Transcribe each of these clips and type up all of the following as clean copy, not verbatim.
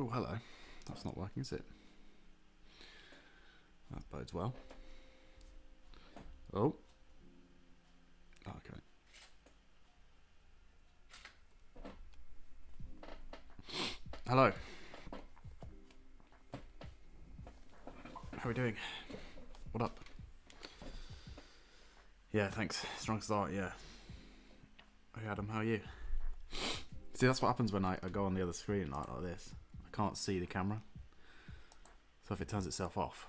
Oh, hello. That's not working, is it? That bodes well. Oh. Okay. Hello. How are we doing? What up? Yeah, thanks. Strong start, yeah. Hey, Adam, how are you? See, that's what happens when I go on the other screen like this. I can't see the camera. So if it turns itself off,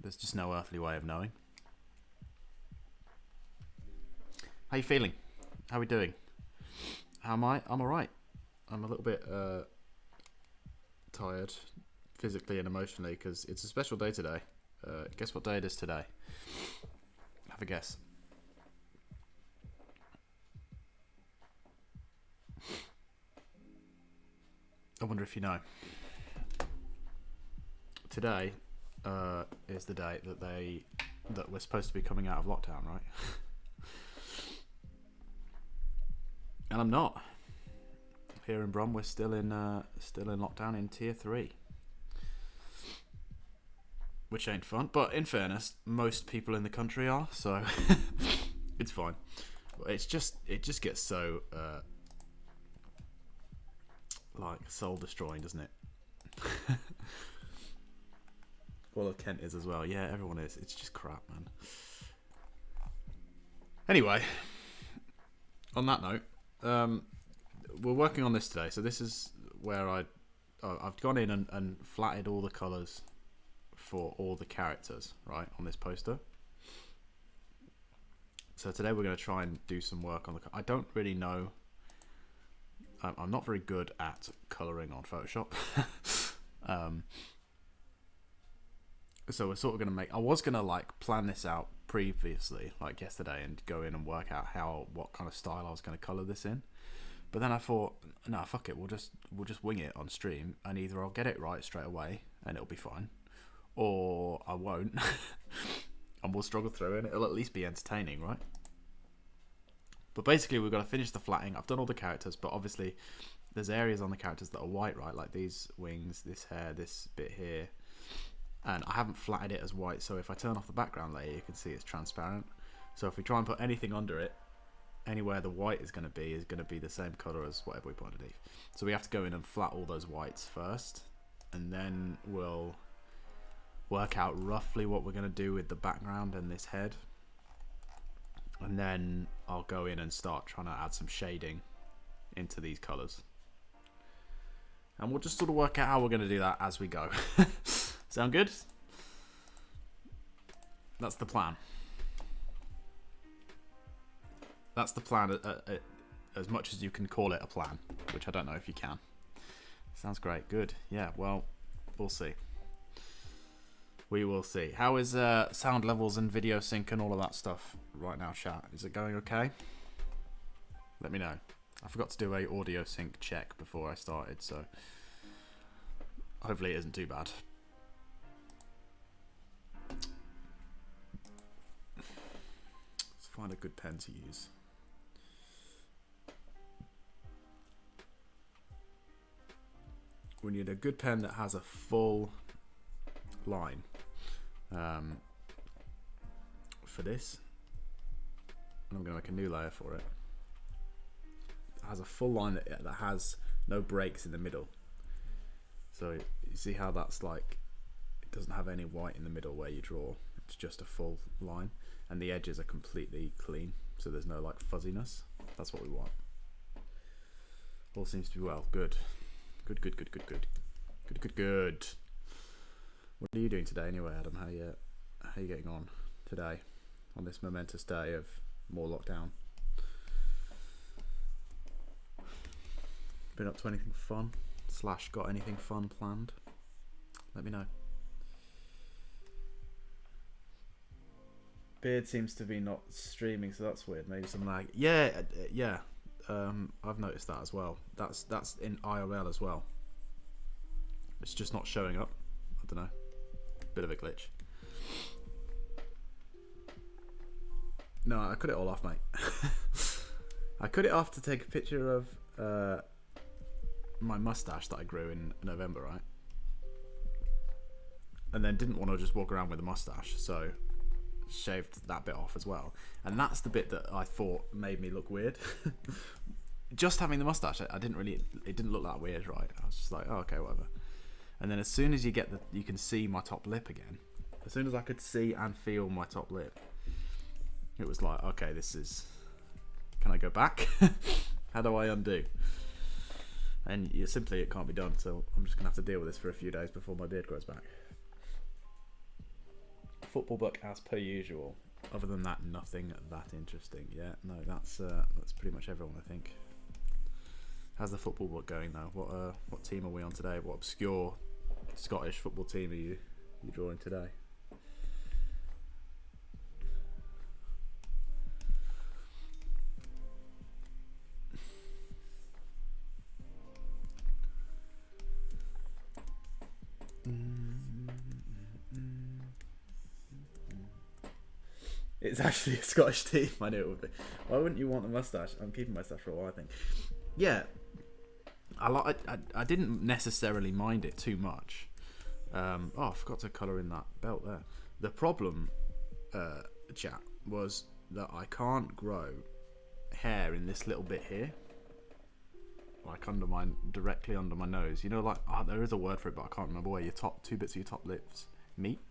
there's just no earthly way of knowing. How you feeling? How are we doing? How am I? I'm alright. I'm a little bit tired, physically and emotionally, because it's a special day today. Guess what day it is today? Have a guess. I wonder if you know. Today is the day that we're supposed to be coming out of lockdown, right? And I'm not. Here in Brum, we're still in lockdown in tier 3, which ain't fun. But in fairness, most people in the country are, so it's fine. It just gets so like soul destroying, doesn't it? All of Kent is as well. Yeah, everyone is. It's just crap, man. Anyway, on that note, we're working on this today. So this is where I've gone in and flatted all the colours for all the characters, right, on this poster. So today we're going to try and do some work on the... I don't really know... I'm not very good at colouring on Photoshop. So we're sort of going to make... I was going to like plan this out previously, like yesterday, and go in and work out what kind of style I was going to colour this in. But then I thought, no, fuck it, we'll just wing it on stream, and either I'll get it right straight away and it'll be fine, or I won't, and we'll struggle through it, and it'll at least be entertaining, right? But basically we've got to finish the flatting. I've done all the characters, but obviously there's areas on the characters that are white, right? Like these wings, this hair, this bit here. And I haven't flatted it as white, so if I turn off the background layer, you can see it's transparent. So if we try and put anything under it, anywhere the white is going to be the same colour as whatever we put underneath. So we have to go in and flat all those whites first, and then we'll work out roughly what we're going to do with the background and this head. And then I'll go in and start trying to add some shading into these colours. And we'll just sort of work out how we're going to do that as we go. Sound good? That's the plan. That's the plan, as much as you can call it a plan, which I don't know if you can. Sounds great. Good. Yeah, well, we'll see. We will see. How is sound levels and video sync and all of that stuff right now, chat? Is it going okay? Let me know. I forgot to do a audio sync check before I started, so hopefully it isn't too bad. Let's find a good pen to use. We need a good pen that has a full line for this. And I'm going to make a new layer for it. It has a full line that has no breaks in the middle. So you see how that's like, it doesn't have any white in the middle where you draw. It's just a full line. And the edges are completely clean. So there's no like fuzziness. That's what we want. All seems to be well. Good. Good. What are you doing today anyway, Adam? How are you getting on today on this momentous day of more lockdown? Been up to anything fun? / got anything fun planned? Let me know. Beard seems to be not streaming, so that's weird. Maybe some lag. Yeah. I've noticed that as well. That's in IRL as well. It's just not showing up. I don't know. Bit of a glitch. No, I cut it all off, mate. I cut it off to take a picture of my mustache that I grew in November, right? And then didn't want to just walk around with a mustache, so shaved that bit off as well. And that's the bit that I thought made me look weird. Just having the mustache, it didn't look that weird, right? I was just like, oh, okay, whatever. And then as soon as you can see my top lip again. As soon as I could see and feel my top lip, it was like, okay, can I go back? How do I undo? And simply it can't be done, so I'm just gonna have to deal with this for a few days before my beard grows back. Football book as per usual. Other than that, nothing that interesting. Yeah, no, that's pretty much everyone, I think. How's the football book going though? What team are we on today? What obscure Scottish football team are you drawing today? It's actually a Scottish team. I knew it would be. Why wouldn't you want a mustache? I'm keeping my mustache for a while, I think. Yeah, I didn't necessarily mind it too much. I forgot to colour in that belt there. The problem, chat, was that I can't grow hair in this little bit here, like directly under my nose. You know, like there is a word for it, but I can't remember where your two bits of your top lips meet.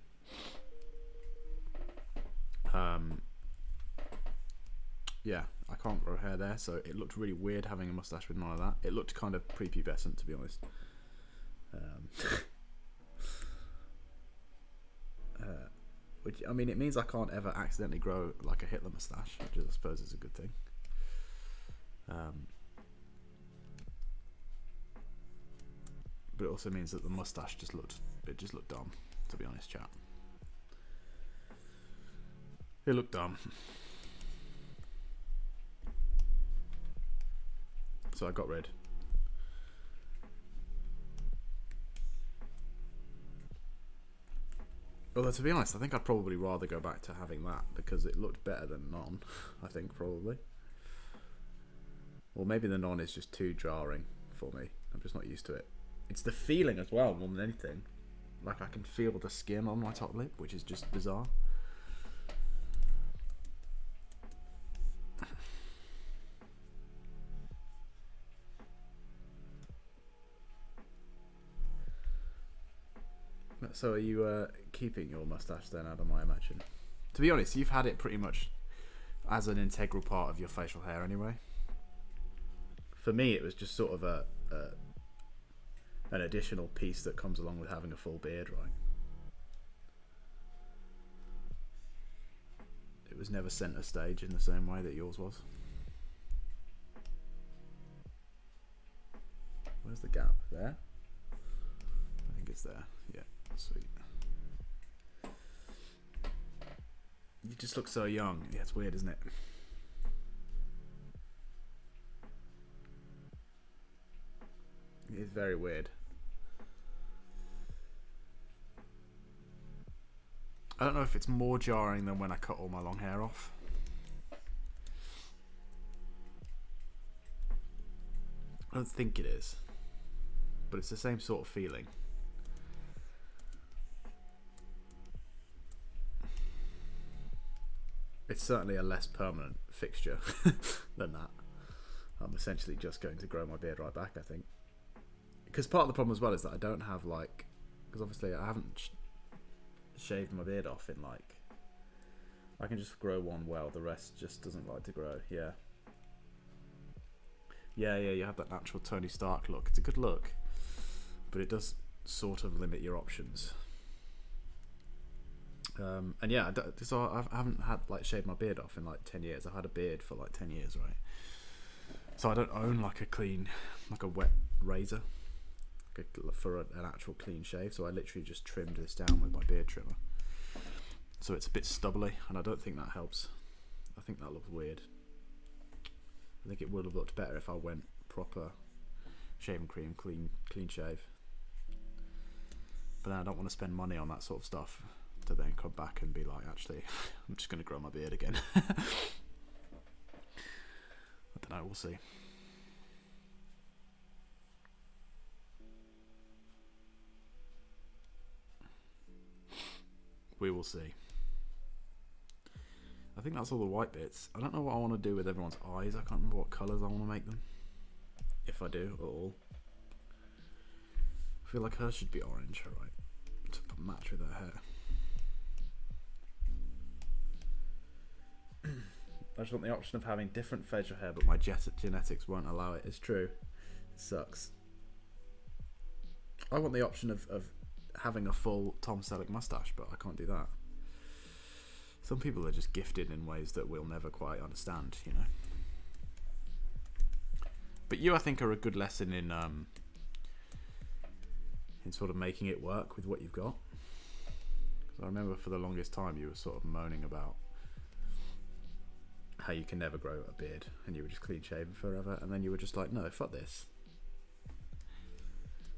Yeah, I can't grow hair there, so it looked really weird having a mustache with none of that. It looked kind of prepubescent, to be honest. Which, I mean, it means I can't ever accidentally grow like a Hitler mustache, which I suppose is a good thing. But it also means that the mustache just looked dumb, to be honest, chat. It looked dumb. So I got rid. Although, to be honest, I think I'd probably rather go back to having that because it looked better than none, I think, probably. Or maybe the none is just too jarring for me. I'm just not used to it. It's the feeling as well, more than anything. Like, I can feel the skin on my top lip, which is just bizarre. So are you keeping your mustache then, Adam, I imagine? To be honest, you've had it pretty much as an integral part of your facial hair anyway. For me, it was just sort of an additional piece that comes along with having a full beard, right? It was never centre stage in the same way that yours was. Where's the gap? There? I think it's there. Yeah, sweet. You just look so young. Yeah, it's weird, isn't it? It's very weird. I don't know if it's more jarring than when I cut all my long hair off. I don't think it is. But it's the same sort of feeling. It's certainly a less permanent fixture than that. I'm essentially just going to grow my beard right back, I think. Because part of the problem as well is that I don't have like... Because obviously I haven't shaved my beard off in like... I can just grow one well, the rest just doesn't like to grow, yeah. Yeah, you have that natural Tony Stark look. It's a good look. But it does sort of limit your options. And yeah, so I haven't had like shaved my beard off in like 10 years. I've had a beard for like 10 years, right? So I don't own like a wet razor for an actual clean shave. So I literally just trimmed this down with my beard trimmer. So it's a bit stubbly, and I don't think that helps. I think that looks weird. I think it would have looked better if I went proper shaving cream, clean shave. But then I don't want to spend money on that sort of stuff to then come back and be like, actually, I'm just going to grow my beard again. I don't know, we'll see. We will see. I think that's all the white bits. I don't know what I want to do with everyone's eyes. I can't remember what colours I want to make them. If I do at all. I feel like hers should be orange, alright. To match with her hair. I just want the option of having different facial hair, but my genetics won't allow it. It's true. It sucks. I want the option of having a full Tom Selleck mustache, but I can't do that. Some people are just gifted in ways that we'll never quite understand, you know. But you, I think, are a good lesson in sort of making it work with what you've got. Because I remember for the longest time you were sort of moaning about how you can never grow a beard, and you were just clean shaven forever, and then you were just like, no, fuck this.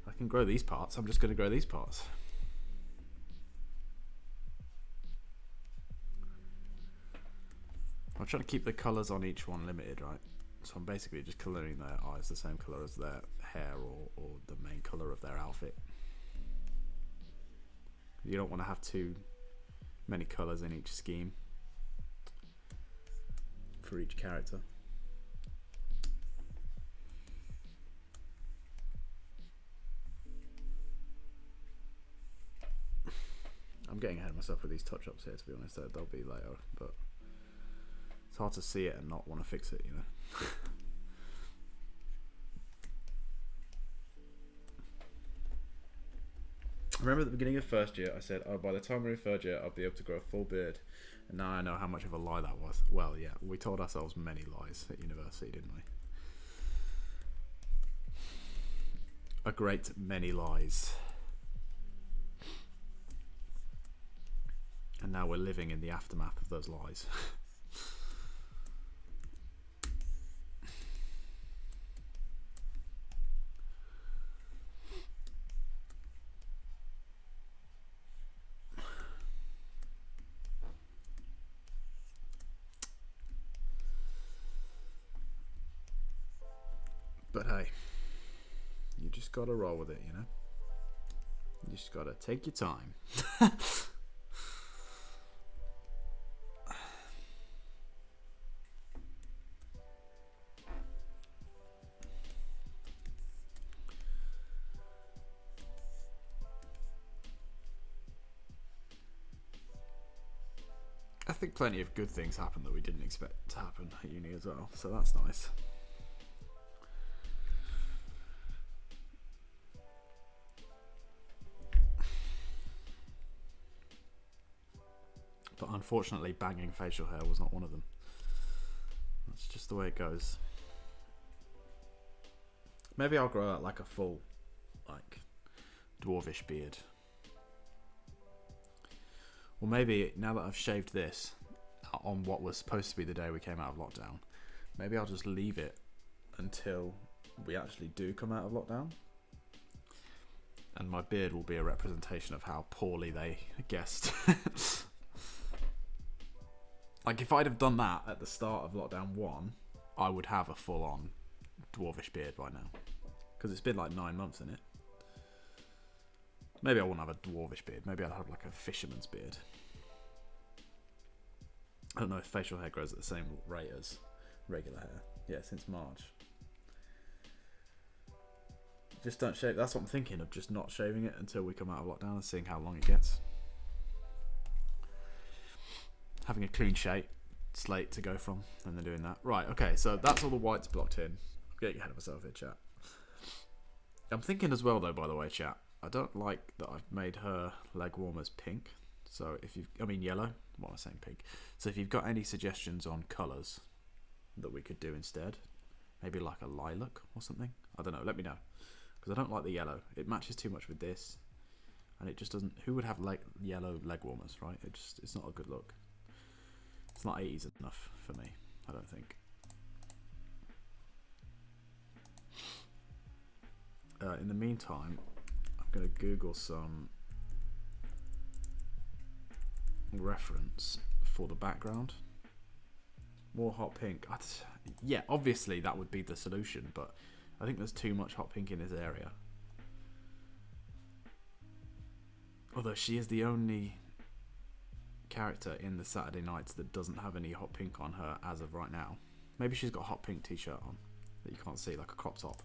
I can grow these parts, I'm just going to grow these parts. I'm trying to keep the colours on each one limited, right? So I'm basically just colouring their eyes the same colour as their hair or the main colour of their outfit. You don't want to have too many colours in each scheme for each character. I'm getting ahead of myself with these touch-ups here, to be honest. They'll be later, but it's hard to see it and not want to fix it, you know. I remember at the beginning of first year I said, oh, by the time we're in third year I'll be able to grow a full beard, and now I know how much of a lie that was. Well, yeah, we told ourselves many lies at university, didn't we? A great many lies. And now we're living in the aftermath of those lies. But hey, you just gotta roll with it, you know? You just gotta take your time. I think plenty of good things happened that we didn't expect to happen at uni as well, so that's nice. But unfortunately, banging facial hair was not one of them. That's just the way it goes. Maybe I'll grow out like a full, like, dwarvish beard. Or maybe, now that I've shaved this on what was supposed to be the day we came out of lockdown, maybe I'll just leave it until we actually do come out of lockdown. And my beard will be a representation of how poorly they guessed. Like, if I'd have done that at the start of lockdown 1, I would have a full-on dwarvish beard by now. Because it's been like 9 months, innit? Maybe I wouldn't have a dwarvish beard. Maybe I'd have like a fisherman's beard. I don't know if facial hair grows at the same rate as regular hair. Yeah, since March. Just don't shave. That's what I'm thinking of, just not shaving it until we come out of lockdown and seeing how long it gets. Having a clean slate to go from, and then doing that. Right, okay, so that's all the whites blocked in. I'm getting ahead of myself here, chat. I'm thinking as well, though, by the way, chat, I don't like that I've made her leg warmers pink. So if you've, I mean yellow, what am I saying, pink? So if you've got any suggestions on colours that we could do instead, maybe like a lilac or something, I don't know, let me know. Because I don't like the yellow. It matches too much with this, and it just doesn't, who would have yellow leg warmers, right? It's not a good look. It's not 80s enough for me, I don't think. In the meantime, I'm going to Google some reference for the background. More hot pink. Yeah, obviously that would be the solution, but I think there's too much hot pink in this area. Although she is the only character in the Saturday Nights that doesn't have any hot pink on her as of right now. Maybe she's got a hot pink t-shirt on that you can't see, like a crop top.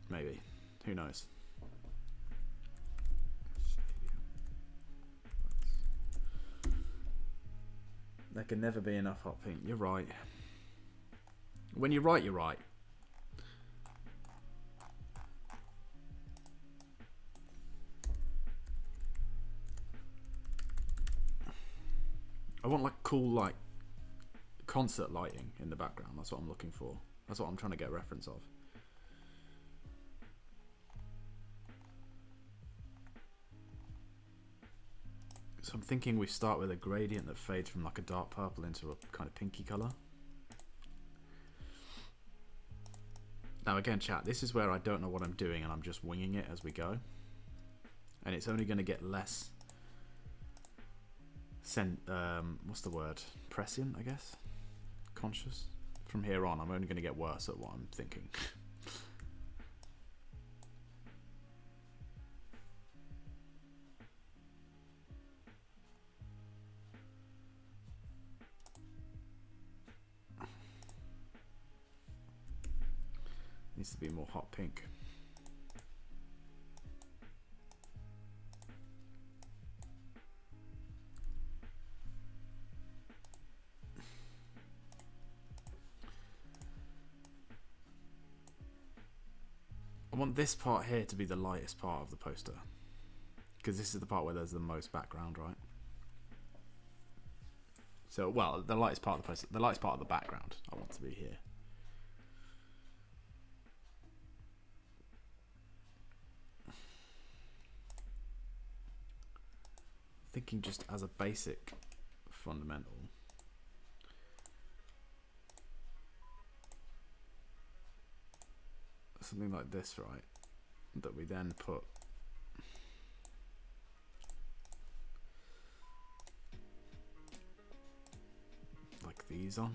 Maybe. Who knows? There can never be enough hot pink. You're right. When you're right, you're right. I want like cool like concert lighting in the background. That's what I'm looking for. That's what I'm trying to get a reference of. So I'm thinking we start with a gradient that fades from like a dark purple into a kind of pinky colour. Now again, chat, this is where I don't know what I'm doing and I'm just winging it as we go. And it's only going to get less what's the word? Prescient, I guess? Conscious? From here on, I'm only going to get worse at what I'm thinking. Needs to be more hot pink. I want this part here to be the lightest part of the poster, because this is the part where there's the most background, right? So, well, the lightest part of the poster, the lightest part of the background, I want to be here. Thinking just as a basic fundamental. Something like this, right? That we then put like these on.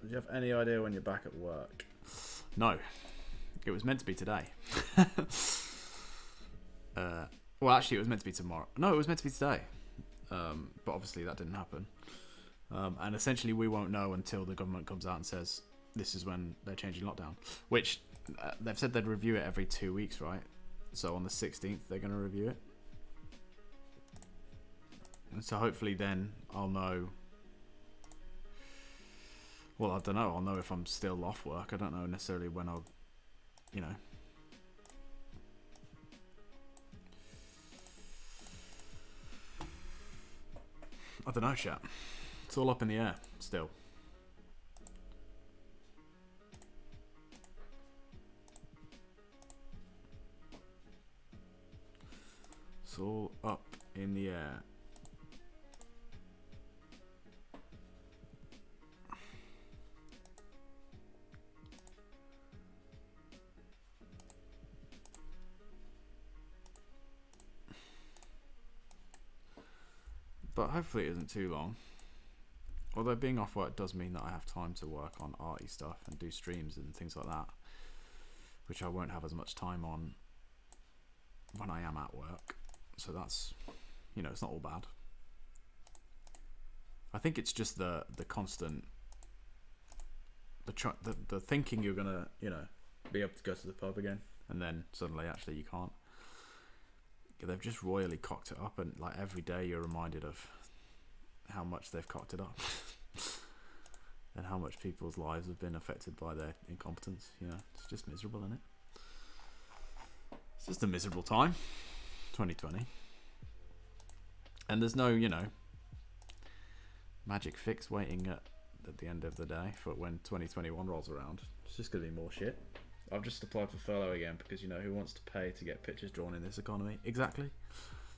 Do you have any idea when you're back at work? No. It was meant to be today. Well, actually, it was meant to be tomorrow. No, it was meant to be today. But obviously that didn't happen. And essentially we won't know until the government comes out and says this is when they're changing lockdown. Which they've said they'd review it every 2 weeks, right? So on the 16th they're going to review it. And so hopefully then I'll know. Well, I don't know. I'll know if I'm still off work. I don't know necessarily when I'll, you know. I don't know, chat. It's all up in the air still. It's all up in the air. But hopefully it isn't too long. Although being off work does mean that I have time to work on arty stuff and do streams and things like that, which I won't have as much time on when I am at work. So that's, you know, it's not all bad. I think it's just the constant, the thinking you're gonna, you know, be able to go to the pub again, and then suddenly actually you can't. They've just royally cocked it up, and like every day you're reminded of how much they've cocked it up and how much people's lives have been affected by their incompetence. You know, it's just miserable, isn't it? It's just a miserable time, 2020, and there's no, you know, magic fix waiting at the end of the day for when 2021 rolls around. It's just gonna be more shit. I've just applied for furlough again because, you know, who wants to pay to get pictures drawn in this economy? Exactly.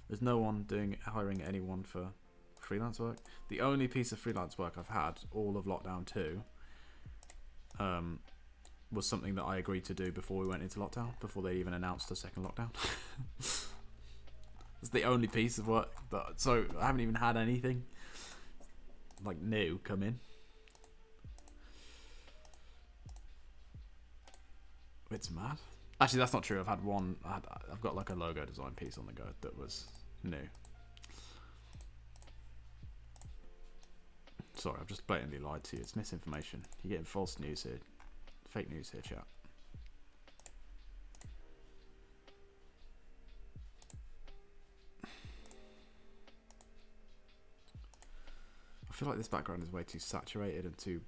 There's no one hiring anyone for freelance work. The only piece of freelance work I've had all of lockdown 2 was something that I agreed to do before we went into lockdown, before they even announced a second lockdown. It's the only piece of work that. So I haven't even had anything like new come in. It's mad. Actually, that's not true. I've had one. I've got like a logo design piece on the go that was new. Sorry, I've just blatantly lied to you. It's misinformation. You're getting false news here. Fake news here, chat. I feel like this background is way too saturated and too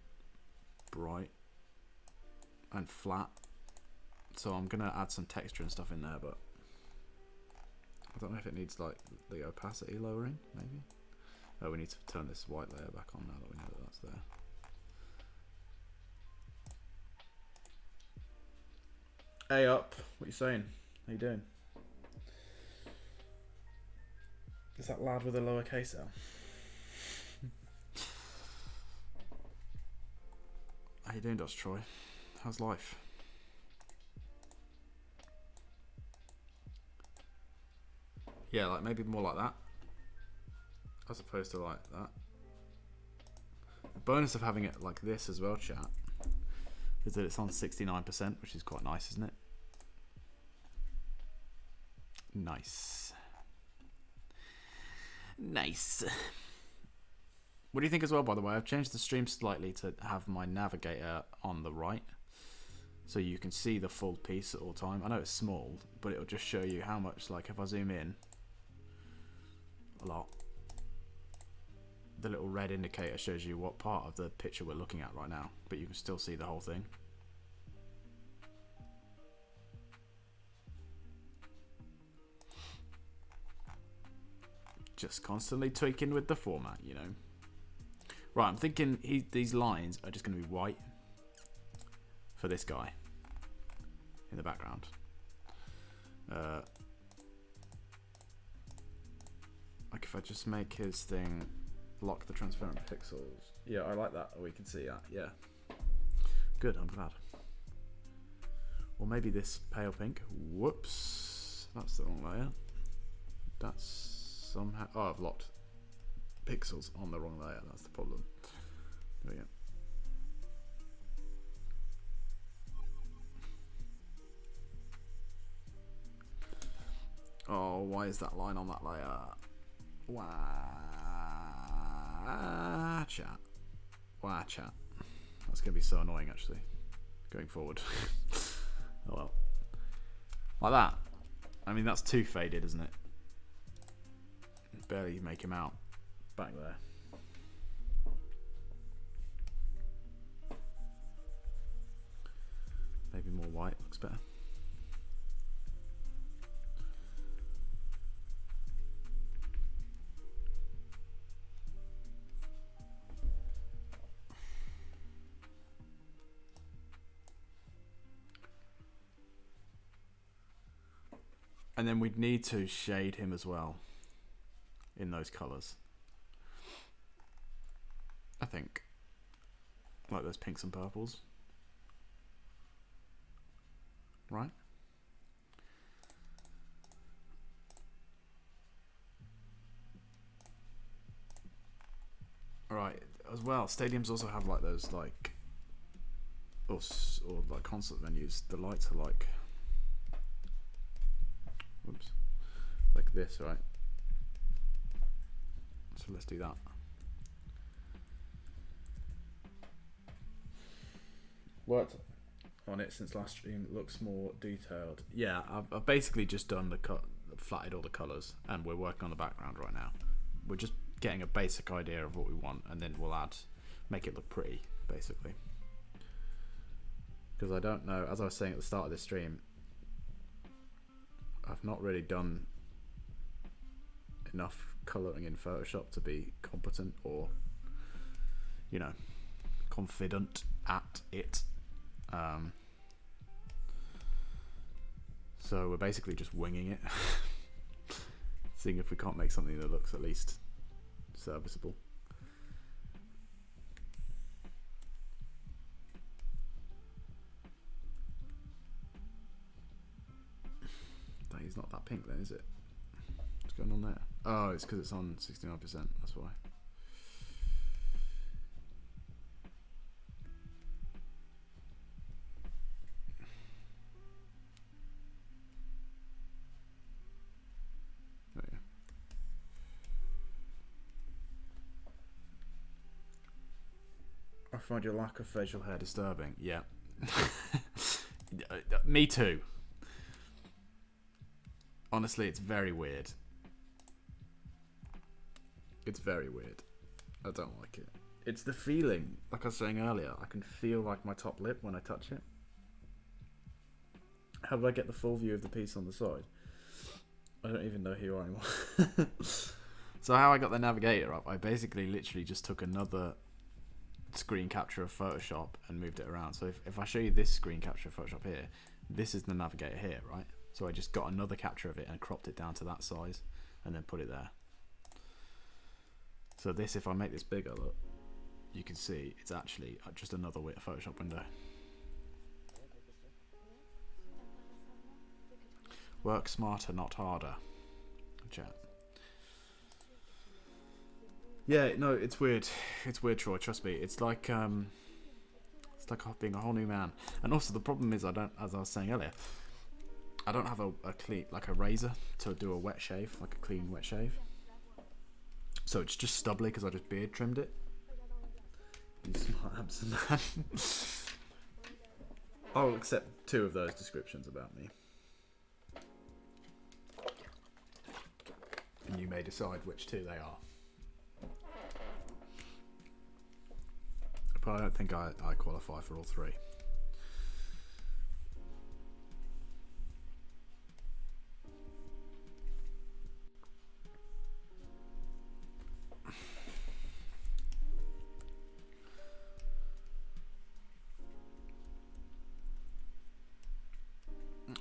bright and flat. So I'm going to add some texture and stuff in there, but I don't know if it needs like the opacity lowering, maybe. Oh, we need to turn this white layer back on now that we know that that's there. Hey up, what you saying? How you doing? Is that lad with a lowercase L? How you doing, Dutch Troy? How's life? Yeah, like maybe more like that, as opposed to like that. The bonus of having it like this as well, chat, is that it's on 69%, which is quite nice, isn't it? Nice. Nice. What do you think as well, by the way? I've changed the stream slightly to have my navigator on the right, so you can see the full piece at all time. I know it's small, but it'll just show you how much, like if I zoom in a lot, the little red indicator shows you what part of the picture we're looking at right now, but you can still see the whole thing. Just constantly tweaking with the format, you know. Right, I'm thinking these lines are just going to be white for this guy in the background. Like if I just make his thing lock the transparent pixels. Yeah, I like that. We can see that. Yeah. Good, I'm glad. Or maybe this pale pink. Whoops. That's the wrong layer. That's somehow... Oh, I've locked pixels on the wrong layer. That's the problem. There we go. Oh, why is that line on that layer? Wah, chat. Wah, chat. That's going to be so annoying, actually, going forward. Oh, well. Like that. I mean, that's too faded, isn't it? Barely make him out back there. Maybe more white looks better. And then we'd need to shade him as well in those colours. I think. Like those pinks and purples. Right? Right. As well, stadiums also have like those like or like concert venues. The lights are like, whoops, like this, right? So let's do that. Worked on it since last stream. It looks more detailed. Yeah, I've basically just done flatted all the colours, and we're working on the background right now. We're just getting a basic idea of what we want, and then we'll make it look pretty, basically. Because I don't know, as I was saying at the start of this stream, I've not really done enough colouring in Photoshop to be competent or, you know, confident at it. So we're basically just winging it, seeing if we can't make something that looks at least serviceable. That is not that pink then, is it? It's going on there? Oh, it's because it's on 69%. That's why. Oh, yeah. I find your lack of facial hair disturbing. Yeah. Me too. Honestly, it's very weird. It's very weird. I don't like it. It's the feeling, like I was saying earlier, I can feel like my top lip when I touch it. How do I get the full view of the piece on the side? I don't even know who you are anymore. So how I got the navigator up, I basically literally just took another screen capture of Photoshop and moved it around. So if I show you this screen capture of Photoshop here, this is the navigator here, right? So I just got another capture of it and cropped it down to that size and then put it there. So this, if I make this bigger, look, you can see it's actually just another Photoshop window. Work smarter, not harder. Chat. Yeah, no, it's weird. It's weird, Troy. Trust me. It's like being a whole new man. And also the problem is I don't, as I was saying earlier, I don't have a clean, like a razor to do a wet shave, like a clean wet shave. So it's just stubbly because I just beard trimmed it. You smart abs man. I'll accept 2 of those descriptions about me. And you may decide which 2 they are. But I don't think I qualify for all 3.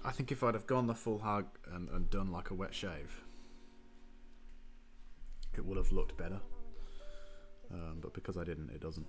I think if I'd have gone the full hug and done like a wet shave, it would have looked better. But because I didn't, it doesn't.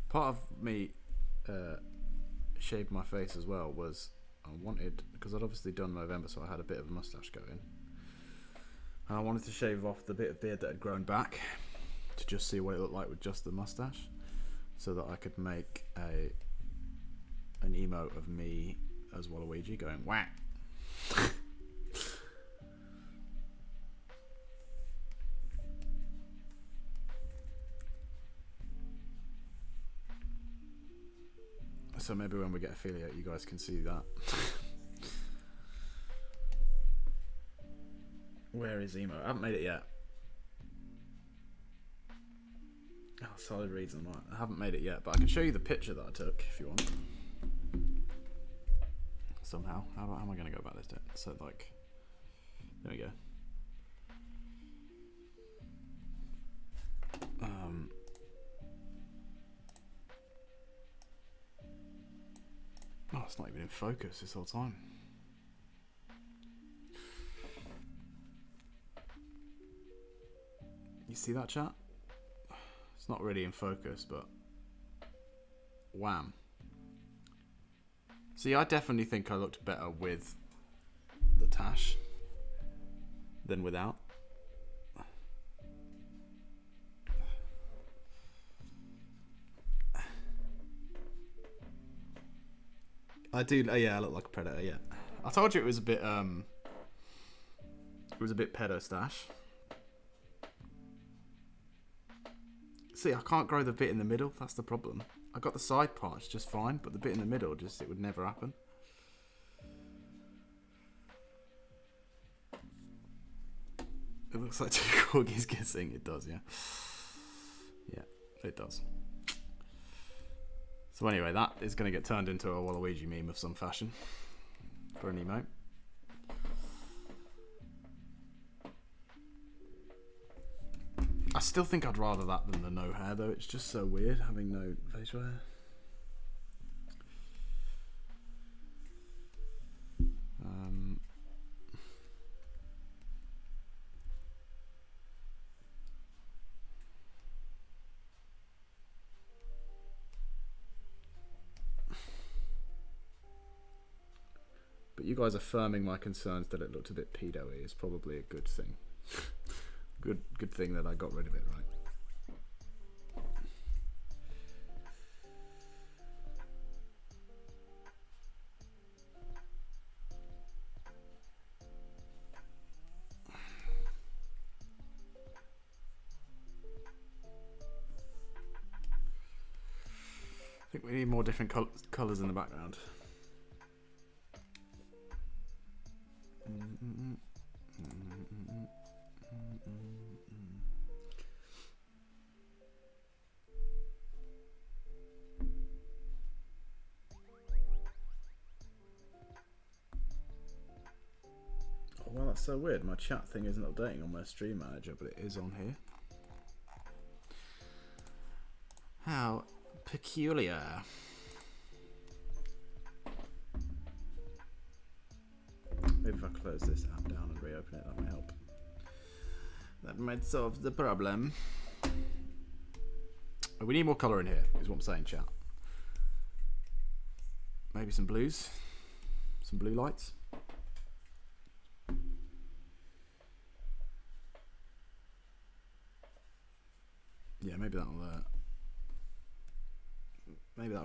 Part of me shaved my face as well was I wanted, because I'd obviously done November, so I had a bit of a mustache going, and I wanted to shave off the bit of beard that had grown back to just see what it looked like with just the mustache, so that I could make an emote of me as Waluigi going whack. So maybe when we get affiliate, you guys can see that. Where is emo? I haven't made it yet. Oh, solid reason why. I haven't made it yet, but I can show you the picture that I took if you want. Somehow. How am I going to go about this? So, like, there we go. Oh, it's not even in focus this whole time. You see that, chat? It's not really in focus, but wham. See, I definitely think I looked better with the tash than without. I do. Yeah, I look like a predator. Yeah, I told you it was a bit. It was a bit pedo stash. See, I can't grow the bit in the middle. That's the problem. I got the side parts just fine, but the bit in the middle, just it would never happen. It looks like two corgis kissing. It does, yeah. Yeah, it does. So anyway, that is going to get turned into a Waluigi meme of some fashion for an emote. I still think I'd rather that than the no hair, though. It's just so weird having no facial hair. But you guys affirming my concerns that it looked a bit pedo-y is probably a good thing. Good thing that I got rid of it, right? I think we need more different colours in the background. Oh, well, that's so weird. My chat thing isn't updating on my stream manager, but it is on here. How peculiar. Maybe if I close this app down and reopen it, that might help. That might solve the problem. We need more colour in here, is what I'm saying, chat. Maybe some blues. Some blue lights. Yeah, maybe that'll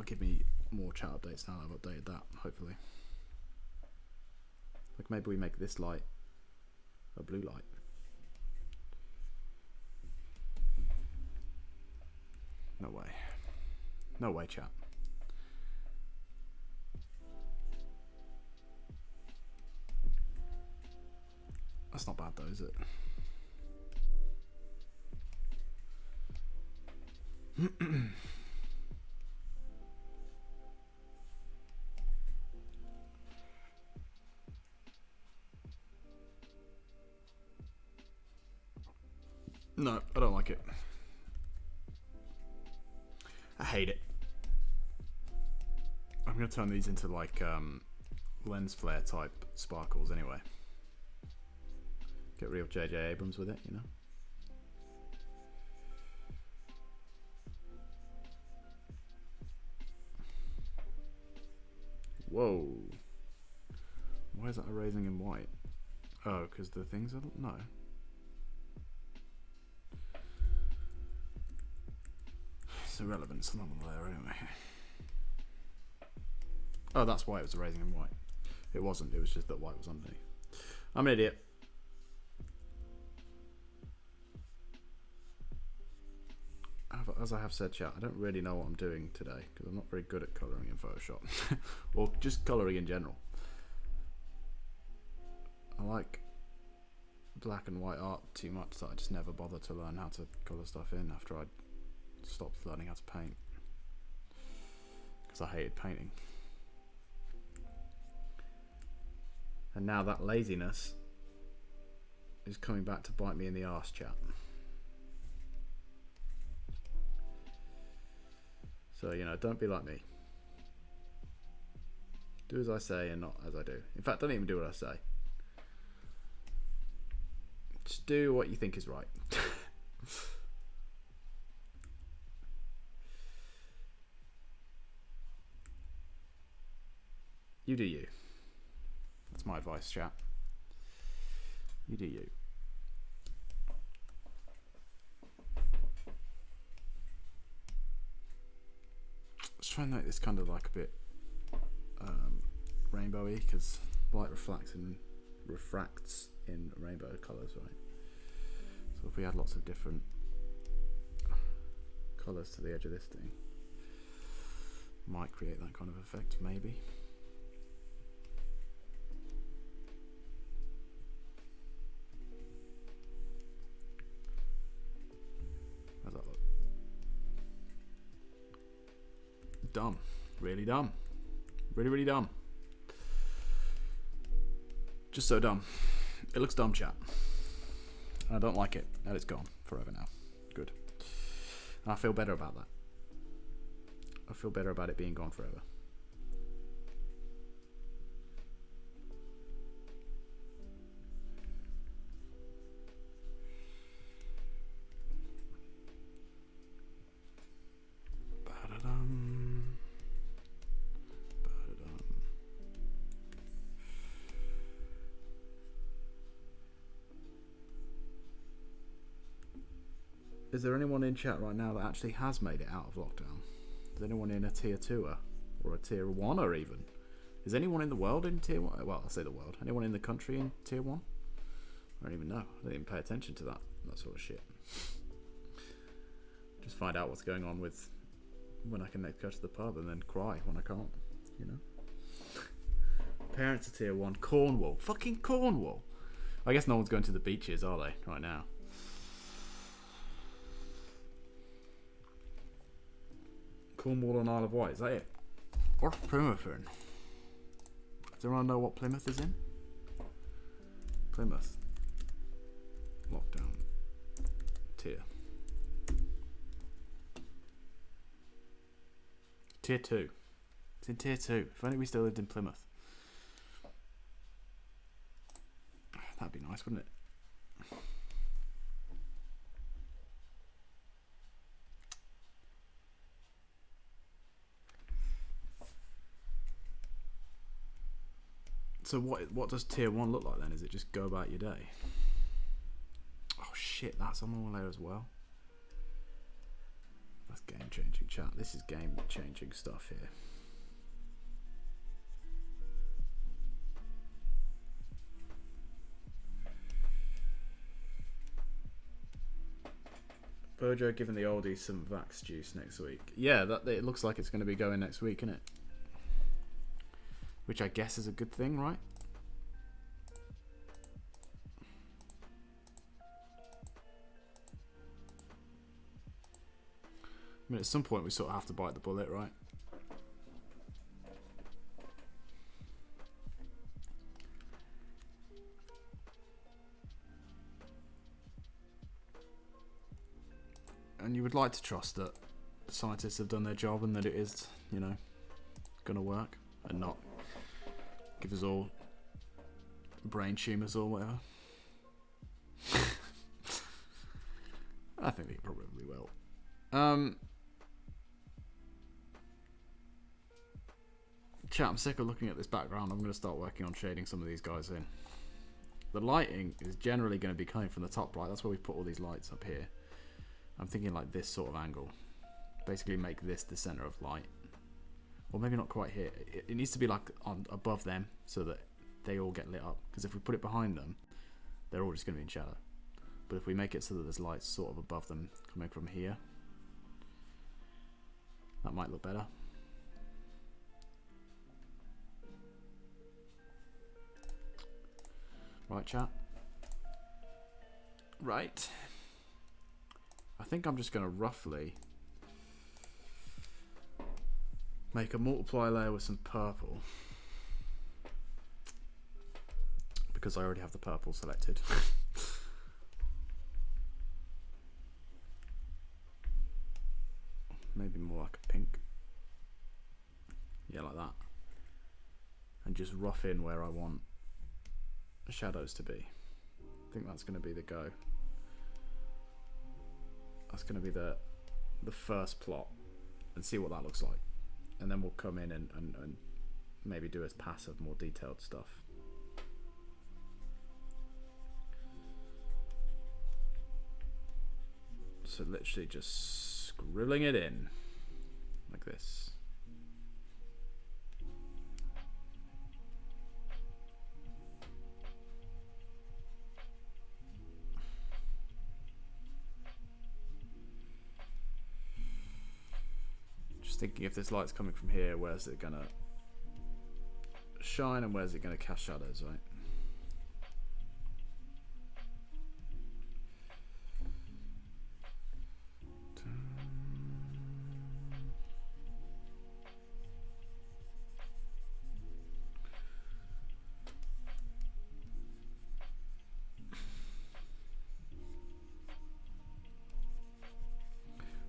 give me more chat updates now that I've updated that, hopefully. Like maybe we make this light a blue light. No way. No way, chat. That's not bad though, is it? No, I don't like it. I hate it. I'm gonna turn these into like lens flare type sparkles anyway. Get real J.J. Abrams with it, you know. Whoa. Why is that erasing in white? Oh, because the things are... No. It's irrelevant. It's not there anyway. Oh, that's why it was erasing in white. It wasn't. It was just that white was underneath. I'm an idiot. As I have said, chat, I don't really know what I'm doing today because I'm not very good at colouring in Photoshop. Or just colouring in general. I like black and white art too much that I just never bother to learn how to colour stuff in after I stopped learning how to paint. Because I hated painting. And now that laziness is coming back to bite me in the arse, chat. So, you know, don't be like me. Do as I say and not as I do. In fact, don't even do what I say. Just do what you think is right. You do you. That's my advice, chat. You do you. Let's try and make this kind of like a bit rainbowy because light refracts in rainbow colours, right? So if we add lots of different colours to the edge of this thing, might create that kind of effect, maybe. How's that look? Dumb. Really dumb. Really, really dumb. Just so dumb. It looks dumb, chat. I don't like it. And it's gone forever now. Good. And I feel better about that. I feel better about it being gone forever. Ba-da-dum. Ba-da-dum. Is there anyone in chat right now that actually has made it out of lockdown? Is anyone in a tier 2er or a tier 1er even? Is anyone in the world in tier 1? Well, I say the world. Anyone in the country in tier 1? I don't even know. I didn't even pay attention to that sort of shit. Just find out what's going on with when I can next go to the pub and then cry when I can't, you know? Parents are tier 1. Cornwall. Fucking Cornwall. I guess no one's going to the beaches, are they, right now? Cornwall and Isle of Wight, is that it? What's Plymouth in? Does anyone know what Plymouth is in? Plymouth. Lockdown. Tier. Tier 2. It's in tier 2. If only we still lived in Plymouth. That'd be nice, wouldn't it? So what does tier 1 look like then? Is it just go about your day? Oh shit, that's on the way as well. That's game changing, chat. This is game changing stuff here. Bojo giving the oldies some Vax juice next week. Yeah, it looks like it's going to be going next week, isn't it? Which I guess is a good thing, right? I mean, at some point we sort of have to bite the bullet, right? And you would like to trust that scientists have done their job and that it is, you know, going to work and not give us all brain tumours or whatever. I think they probably will. Chat, I'm sick of looking at this background. I'm going to start working on shading some of these guys in. The lighting is generally going to be coming from the top right. That's where we put all these lights up here. I'm thinking like this sort of angle. Basically make this the centre of light. Or maybe not quite here. It needs to be like on above them so that they all get lit up. Because if we put it behind them, they're all just going to be in shadow. But if we make it so that there's lights sort of above them coming from here, that might look better. Right, chat? Right. I think I'm just going to roughly make a multiply layer with some purple. Because I already have the purple selected. Maybe more like a pink. Yeah, like that. And just rough in where I want the shadows to be. I think that's going to be the go. That's going to be the first plot and see what that looks like. And then we'll come in and maybe do a pass of more detailed stuff. So literally just scribbling it in like this. thinking if this light's coming from here, where's it gonna shine and where's it gonna cast shadows, right?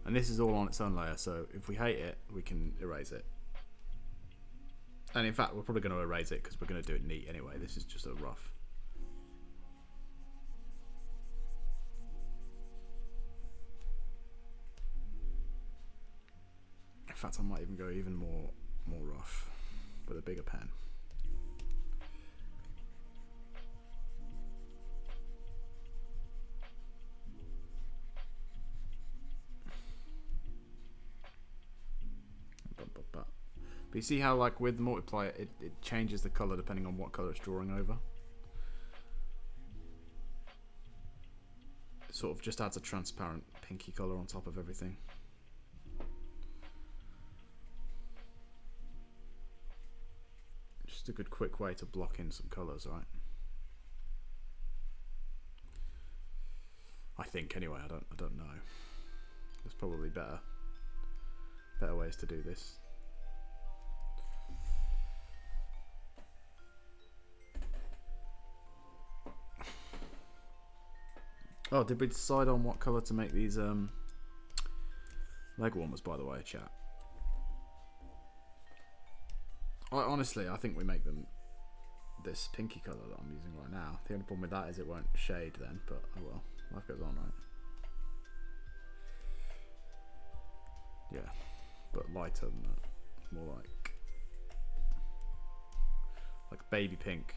And this is all on its own layer, so if we hate it, we can erase it. And in fact, we're probably going to erase it because we're going to do it neat anyway. This is just a rough. In fact, I might even go even more rough with a bigger pen. But you see how, like, with multiply, it changes the color depending on what color it's drawing over. It sort of just adds a transparent pinky color on top of everything. Just a good quick way to block in some colors, right? I think anyway. I don't know. There's probably better ways to do this. Oh, did we decide on what colour to make these leg warmers, by the way, chat? Honestly, I think we make them this pinky colour that I'm using right now. The only problem with that is it won't shade then, but oh well, life goes on, right? Yeah, but lighter than that. More like baby pink.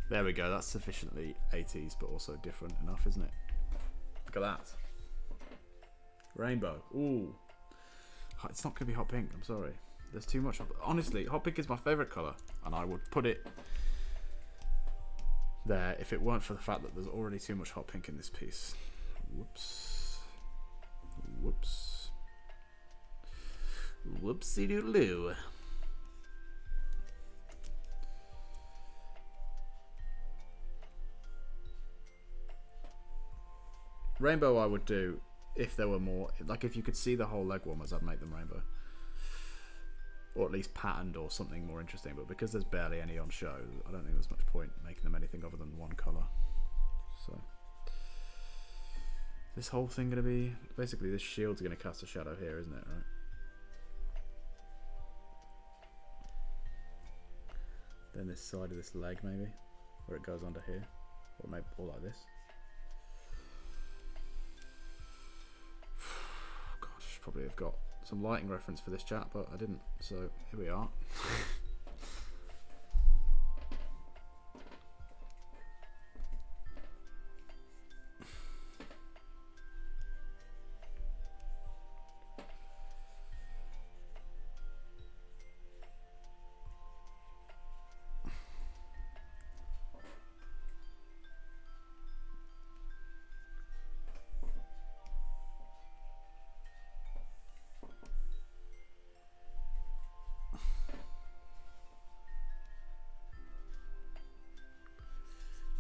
There we go, that's sufficiently 80s, but also different enough, isn't it? Look at that. Rainbow. Ooh. It's not going to be hot pink, I'm sorry. There's too much. Honestly, hot pink is my favourite colour, and I would put it there if it weren't for the fact that there's already too much hot pink in this piece. Whoops. Whoops. Whoopsie-doodle-doo. Rainbow I would do if there were more, like if you could see the whole leg warmers, I'd make them rainbow. Or at least patterned or something more interesting, but because there's barely any on show, I don't think there's much point making them anything other than one colour. So, this whole thing going to be, basically this shield's going to cast a shadow here, isn't it, right? Then this side of this leg maybe, where it goes under here, or maybe all like this. Probably have got some lighting reference for this chat, but I didn't, so here we are.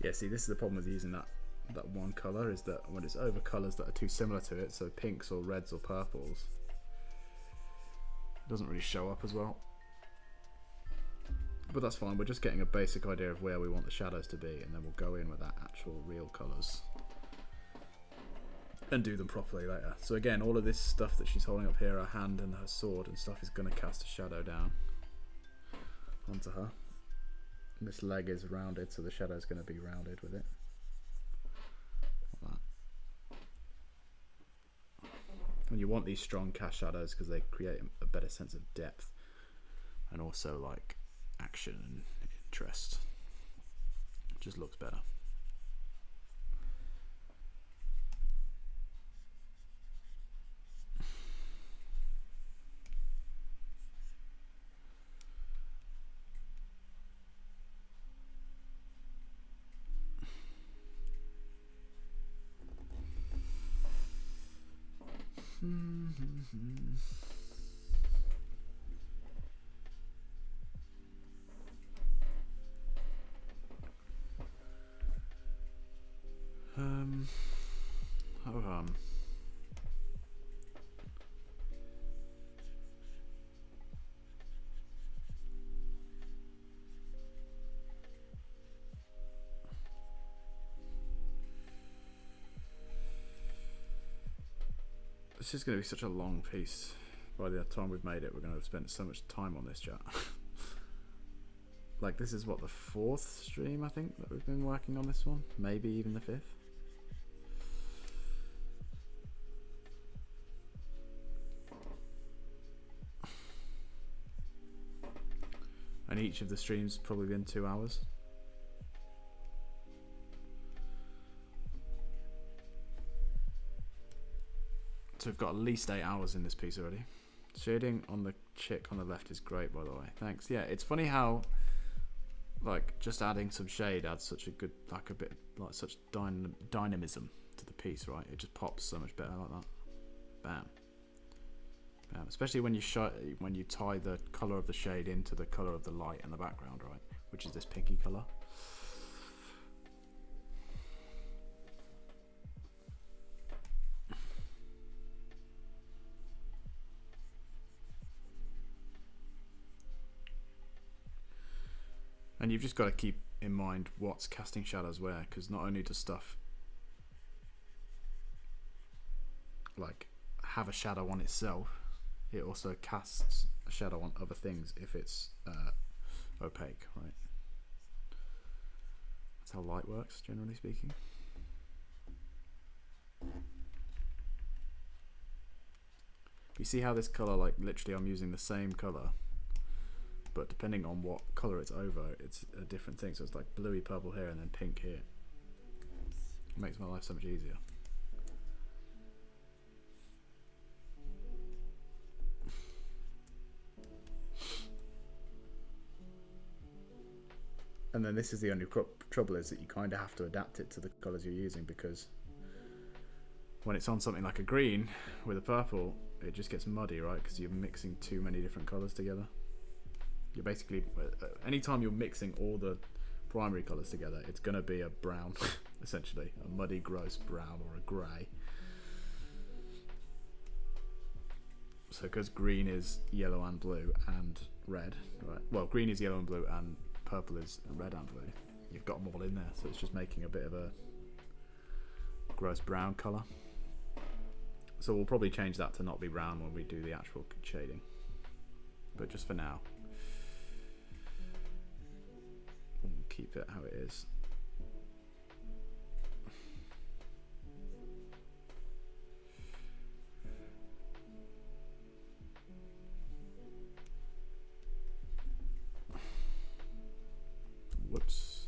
Yeah, see, this is the problem with using that one colour, is that when it's over colours that are too similar to it, so pinks or reds or purples, it doesn't really show up as well. But that's fine, we're just getting a basic idea of where we want the shadows to be, and then we'll go in with that actual real colours and do them properly later. So again, all of this stuff that she's holding up here, her hand and her sword and stuff, is going to cast a shadow down onto her. This leg is rounded, so the shadow is going to be rounded with it. Like that. And you want these strong cast shadows because they create a better sense of depth and also like action and interest. It just looks better. Oh, this is going to be such a long piece. By the time we've made it, we're going to have spent so much time on this chat. Like, this is what, the 4th stream, I think, that we've been working on this one? Maybe even the 5th? And each of the streams probably been 2 hours. So we've got at least 8 hours in this piece already. Shading on the chick on the left is great, by the way. Thanks. Yeah, it's funny how, like, just adding some shade adds such a good, like, a bit, like, such dynamism to the piece, right? It just pops so much better like that. Bam. Bam. Especially when you tie the color of the shade into the color of the light in the background, right? Which is this pinky color. And you've just got to keep in mind what's casting shadows where, because not only does stuff like have a shadow on itself, it also casts a shadow on other things if it's opaque, right? That's how light works, generally speaking. You see how this color, like, literally I'm using the same color, but depending on what color it's over, it's a different thing. So it's like bluey purple here and then pink here. It makes my life so much easier. And then this is the only trouble, is that you kind of have to adapt it to the colors you're using, because when it's on something like a green with a purple, it just gets muddy, right? Because you're mixing too many different colors together. You're basically, anytime you're mixing all the primary colors together, it's going to be a brown, essentially. A muddy, gross brown or a grey. So because green is yellow and blue and red, right? Well, green is yellow and blue and purple is red and blue. You've got them all in there, so it's just making a bit of a gross brown colour. So we'll probably change that to not be brown when we do the actual shading. But just for now, we'll keep it how it is. Whoops.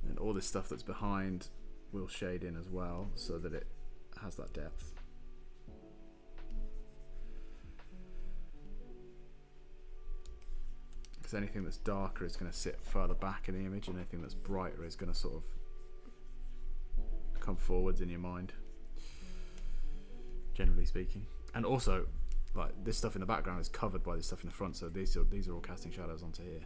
And all this stuff that's behind will shade in as well, so that it has that depth. Because anything that's darker is going to sit further back in the image, and anything that's brighter is going to sort of come forwards in your mind, generally speaking. And also, like, this stuff in the background is covered by this stuff in the front, so these are all casting shadows onto here.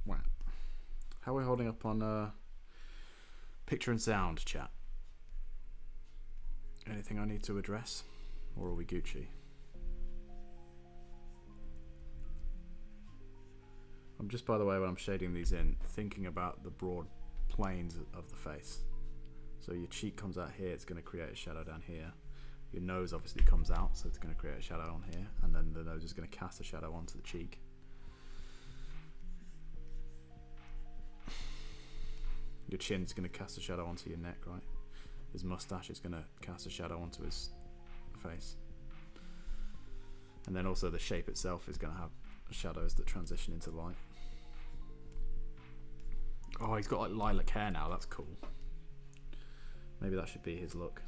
Wow. How are we holding up on picture and sound, chat? Anything I need to address? Or are we Gucci? I'm just, by the way, when I'm shading these in, thinking about the broad planes of the face. So your cheek comes out here, it's going to create a shadow down here. Your nose obviously comes out, so it's going to create a shadow on here, and then the nose is going to cast a shadow onto the cheek. Your chin's going to cast a shadow onto your neck, right? His mustache is going to cast a shadow onto his face. And then also the shape itself is going to have shadows that transition into light. Oh, he's got like lilac hair now, that's cool. Maybe that should be his look.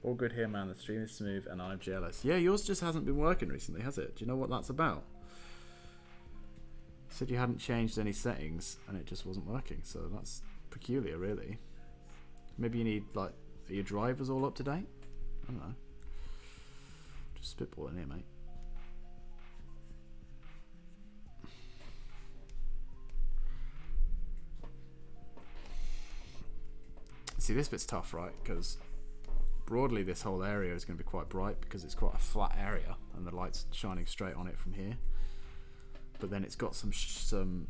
All good here, man. The stream is smooth and I'm jealous. Yeah, yours just hasn't been working recently, has it? Do you know what that's about? You said you hadn't changed any settings and it just wasn't working, so that's peculiar, really. Maybe you need, like, are your drivers all up to date? I don't know. Just spitballing here, mate. See, this bit's tough, right? Because broadly this whole area is going to be quite bright because it's quite a flat area and the light's shining straight on it from here. But then it's got some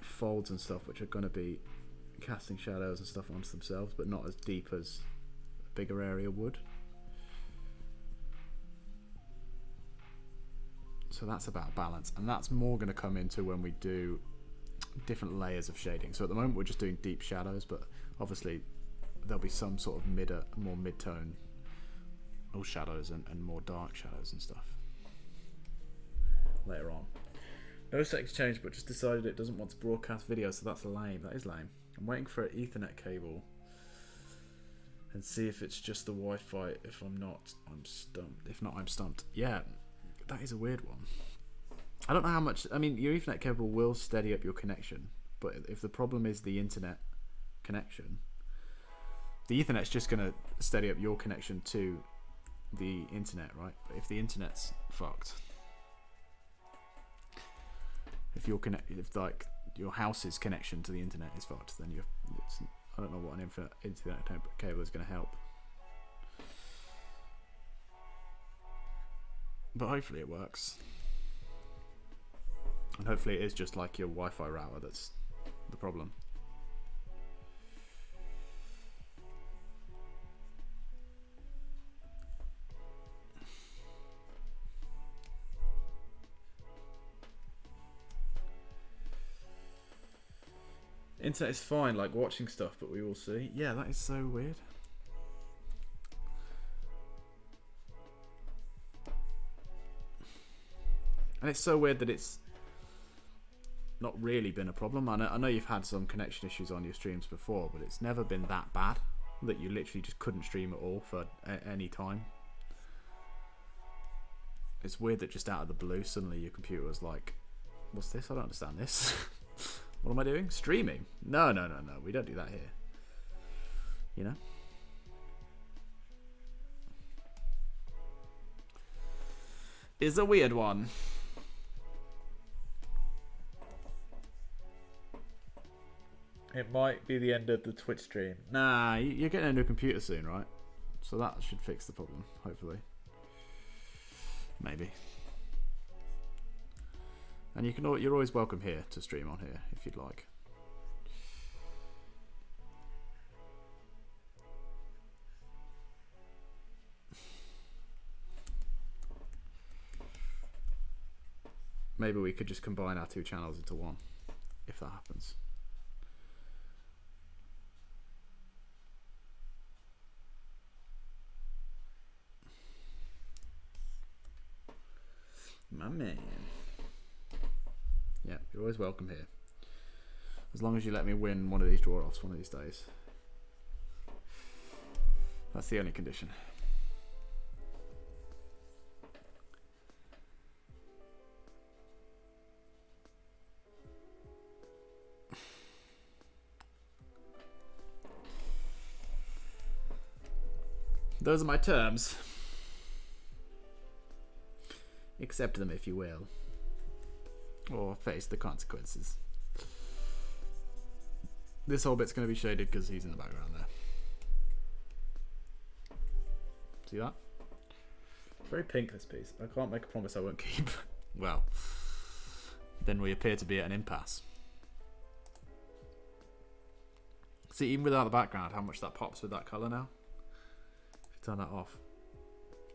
folds and stuff which are going to be casting shadows and stuff onto themselves, but not as deep as a bigger area would. So that's about balance, and that's more going to come into when we do different layers of shading. So at the moment we're just doing deep shadows, but obviously there'll be some sort of more mid-tone shadows and more dark shadows and stuff later on. No settings changed, but just decided it doesn't want to broadcast video, so that's lame. That is lame. I'm waiting for an Ethernet cable and see if it's just the Wi-Fi. If I'm not, I'm stumped. If not, I'm stumped. Yeah, that is a weird one. I don't know how much. I mean, your Ethernet cable will steady up your connection, but if the problem is the internet connection, the Ethernet's just going to steady up your connection to the internet, right? But if the internet's fucked, if like your house's connection to the internet is fucked, then I don't know what an internet cable is going to help. But hopefully it works. And hopefully it is just like your Wi-Fi router that's the problem. Internet is fine, like watching stuff, but we will see. Yeah, that is so weird. And it's so weird that it's not really been a problem. I know you've had some connection issues on your streams before, but it's never been that bad that you literally just couldn't stream at all for any time. It's weird that just out of the blue, suddenly your computer was like, what's this? I don't understand this. What am I doing? Streaming? No. We don't do that here. You know? It's a weird one. It might be the end of the Twitch stream. Nah, you're getting a new computer soon, right? So that should fix the problem, hopefully. Maybe. And you're always welcome here to stream on here if you'd like. Maybe we could just combine our two channels into one, if that happens. My man. Yeah, you're always welcome here. As long as you let me win one of these draw-offs one of these days. That's the only condition. Those are my terms. Accept them if you will. Or face the consequences. This whole bit's going to be shaded because he's in the background there. See that? It's very pink, this piece. I can't make a promise I won't keep. Well, then we appear to be at an impasse. See, even without the background, how much that pops with that colour now. If you turn that off.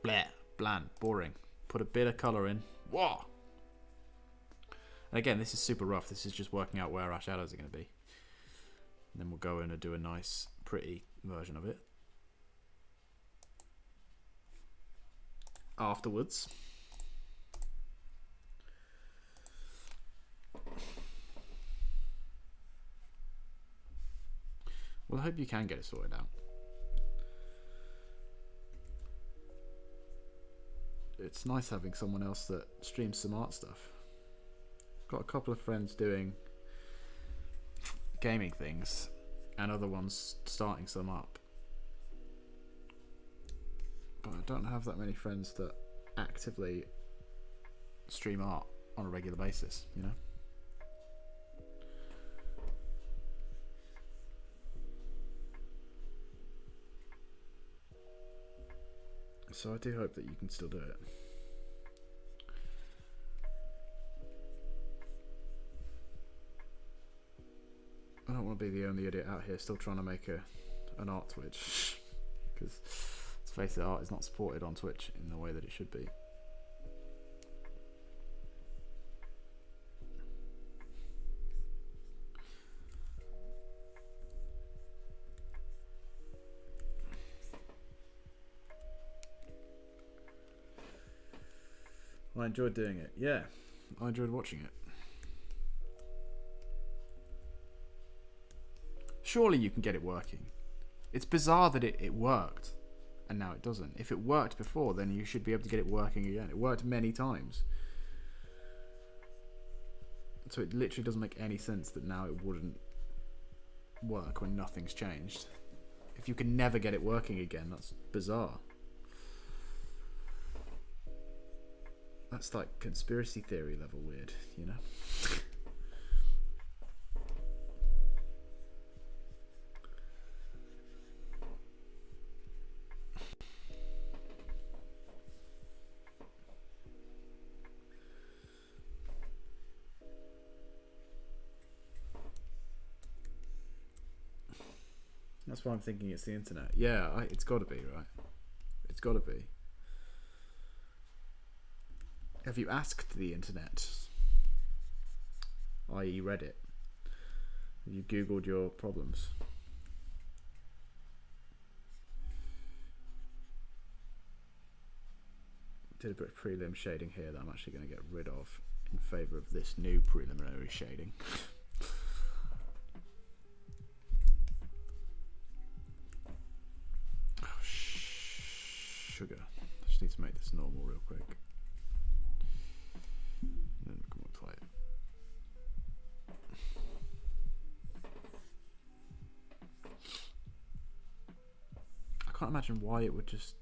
Bleh. Bland. Boring. Put a bit of colour in. Whoa! And again, this is super rough. This is just working out where our shadows are going to be. And then we'll go in and do a nice, pretty version of it. Afterwards. Well, I hope you can get it sorted out. It's nice having someone else that streams some art stuff. Got a couple of friends doing gaming things and other ones starting some up. But I don't have that many friends that actively stream art on a regular basis, you know? So I do hope that you can still do it. I don't want to be the only idiot out here still trying to make an art Twitch. Because, let's face it, art is not supported on Twitch in the way that it should be. I enjoyed doing it. Yeah, I enjoyed watching it. Surely you can get it working. It's bizarre that it worked and now it doesn't. If it worked before, then you should be able to get it working again. It worked many times. So it literally doesn't make any sense that now it wouldn't work when nothing's changed. If you can never get it working again, that's bizarre. That's like conspiracy theory level weird, you know? That's why I'm thinking it's the internet. Yeah, it's got to be, right? It's got to be. Have you asked the internet, i.e. Reddit? Have you Googled your problems? Did a bit of prelim shading here that I'm actually going to get rid of in favour of this new preliminary shading. Oh, sugar. I just need to make this normal real quick. Then we can apply it. I can't imagine why it would just.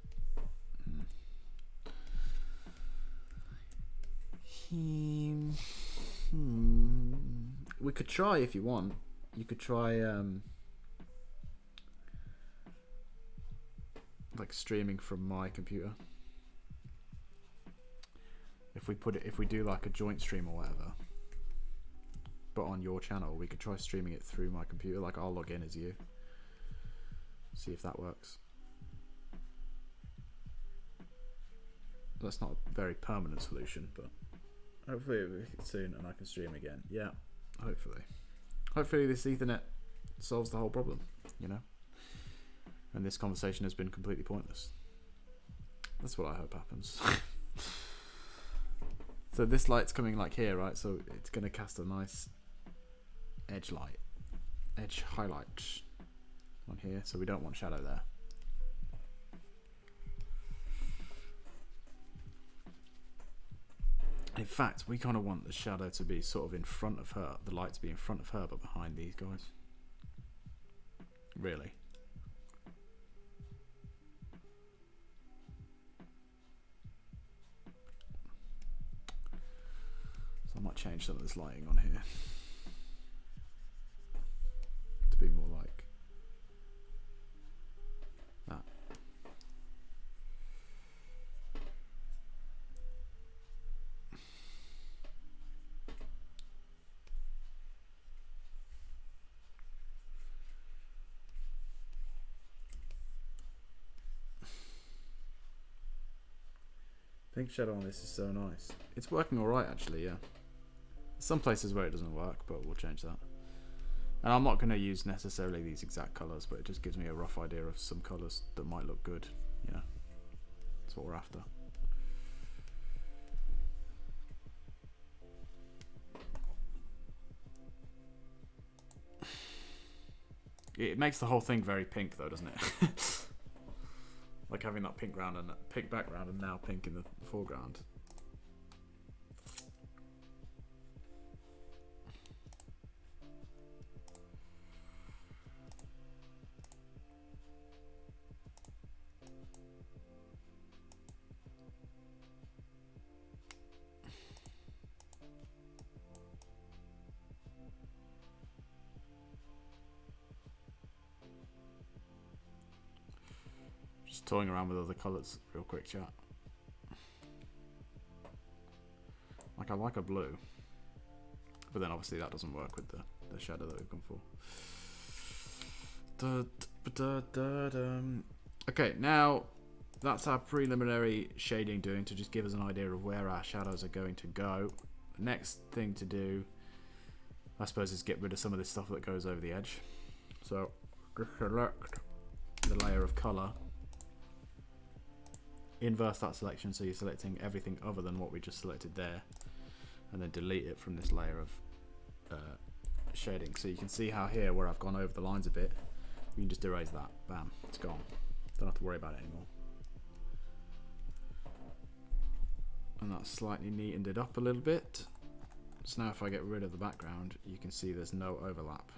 We could try if you want. You could try like streaming from my computer. If we do like a joint stream or whatever, but on your channel, we could try streaming it through my computer. Like I'll log in as you. See if that works. That's not a very permanent solution, but hopefully it'll be soon and I can stream again. Yeah, hopefully. Hopefully this Ethernet solves the whole problem, you know? And this conversation has been completely pointless. That's what I hope happens. So this light's coming like here, right? So it's going to cast a nice edge highlight on here. So we don't want shadow there. In fact, we kind of want the shadow to be sort of in front of her, the light to be in front of her, but behind these guys. Really. So I might change some of this lighting on here to be more like that. Pink shadow on this is so nice. It's working alright actually, yeah. Some places where it doesn't work, but we'll change that. And I'm not going to use necessarily these exact colours, but it just gives me a rough idea of some colours that might look good, you know. That's what we're after. It makes the whole thing very pink though, doesn't it? Like having that pink ground and pink background and now pink in the foreground. Just toying around with other colours real quick, chat. Like I like a blue, but then obviously that doesn't work with the shadow that we've gone for. Okay, now that's our preliminary shading doing to just give us an idea of where our shadows are going to go. The next thing to do, I suppose, is get rid of some of this stuff that goes over the edge. So just select the layer of colour, inverse that selection so you're selecting everything other than what we just selected there, and then delete it from this layer of shading. So you can see how here where I've gone over the lines a bit, you can just erase that. Bam, it's gone. Don't have to worry about it anymore. And that's slightly neatened it up a little bit. So now if I get rid of the background, you can see there's no overlap.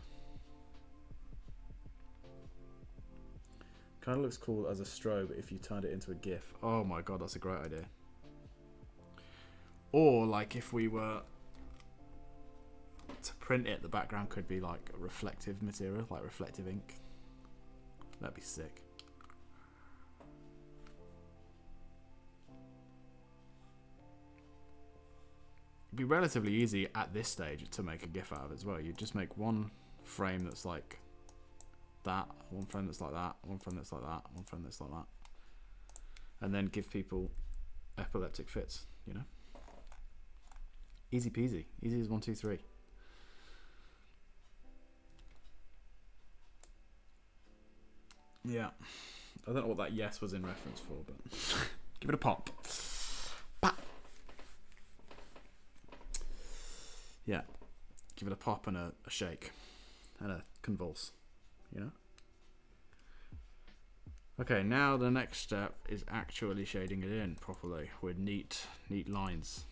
Kind of looks cool as a strobe if you turned it into a GIF. Oh my god, that's a great idea. Or like if we were to print it, the background could be like a reflective material, like reflective ink. That'd be sick. It'd be relatively easy at this stage to make a GIF out of it as well. You'd just make one frame that's like that, one frame that's like that, one frame that's like that, one frame that's like that, and then give people epileptic fits, you know. Easy peasy, easy as 1, 2, 3. Yeah, I don't know what that yes was in reference for, but give it a pop. Pop. Yeah, give it a pop and a shake and a convulse, you know. Okay, now the next step is actually shading it in properly with neat lines.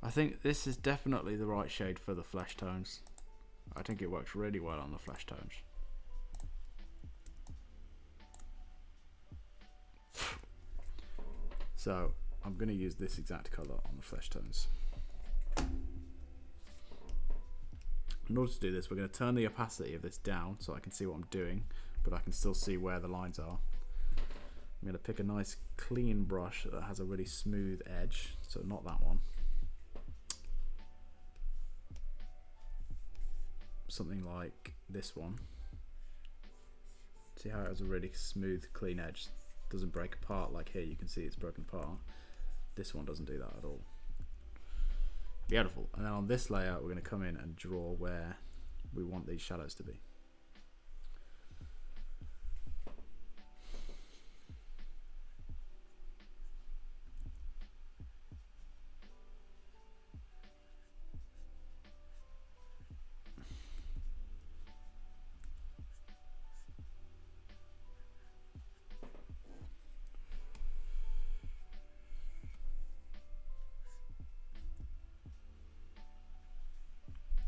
I think this is definitely the right shade for the flesh tones. I think it works really well on the flesh tones. So I'm going to use this exact colour on the flesh tones. In order to do this, we're going to turn the opacity of this down so I can see what I'm doing, but I can still see where the lines are. I'm going to pick a nice clean brush that has a really smooth edge, so not that one. Something like this one. See how it has a really smooth, clean edge? Doesn't break apart like here. You can see it's broken apart. This one doesn't do that at all. Beautiful. And then on this layer, we're going to come in and draw where we want these shadows to be.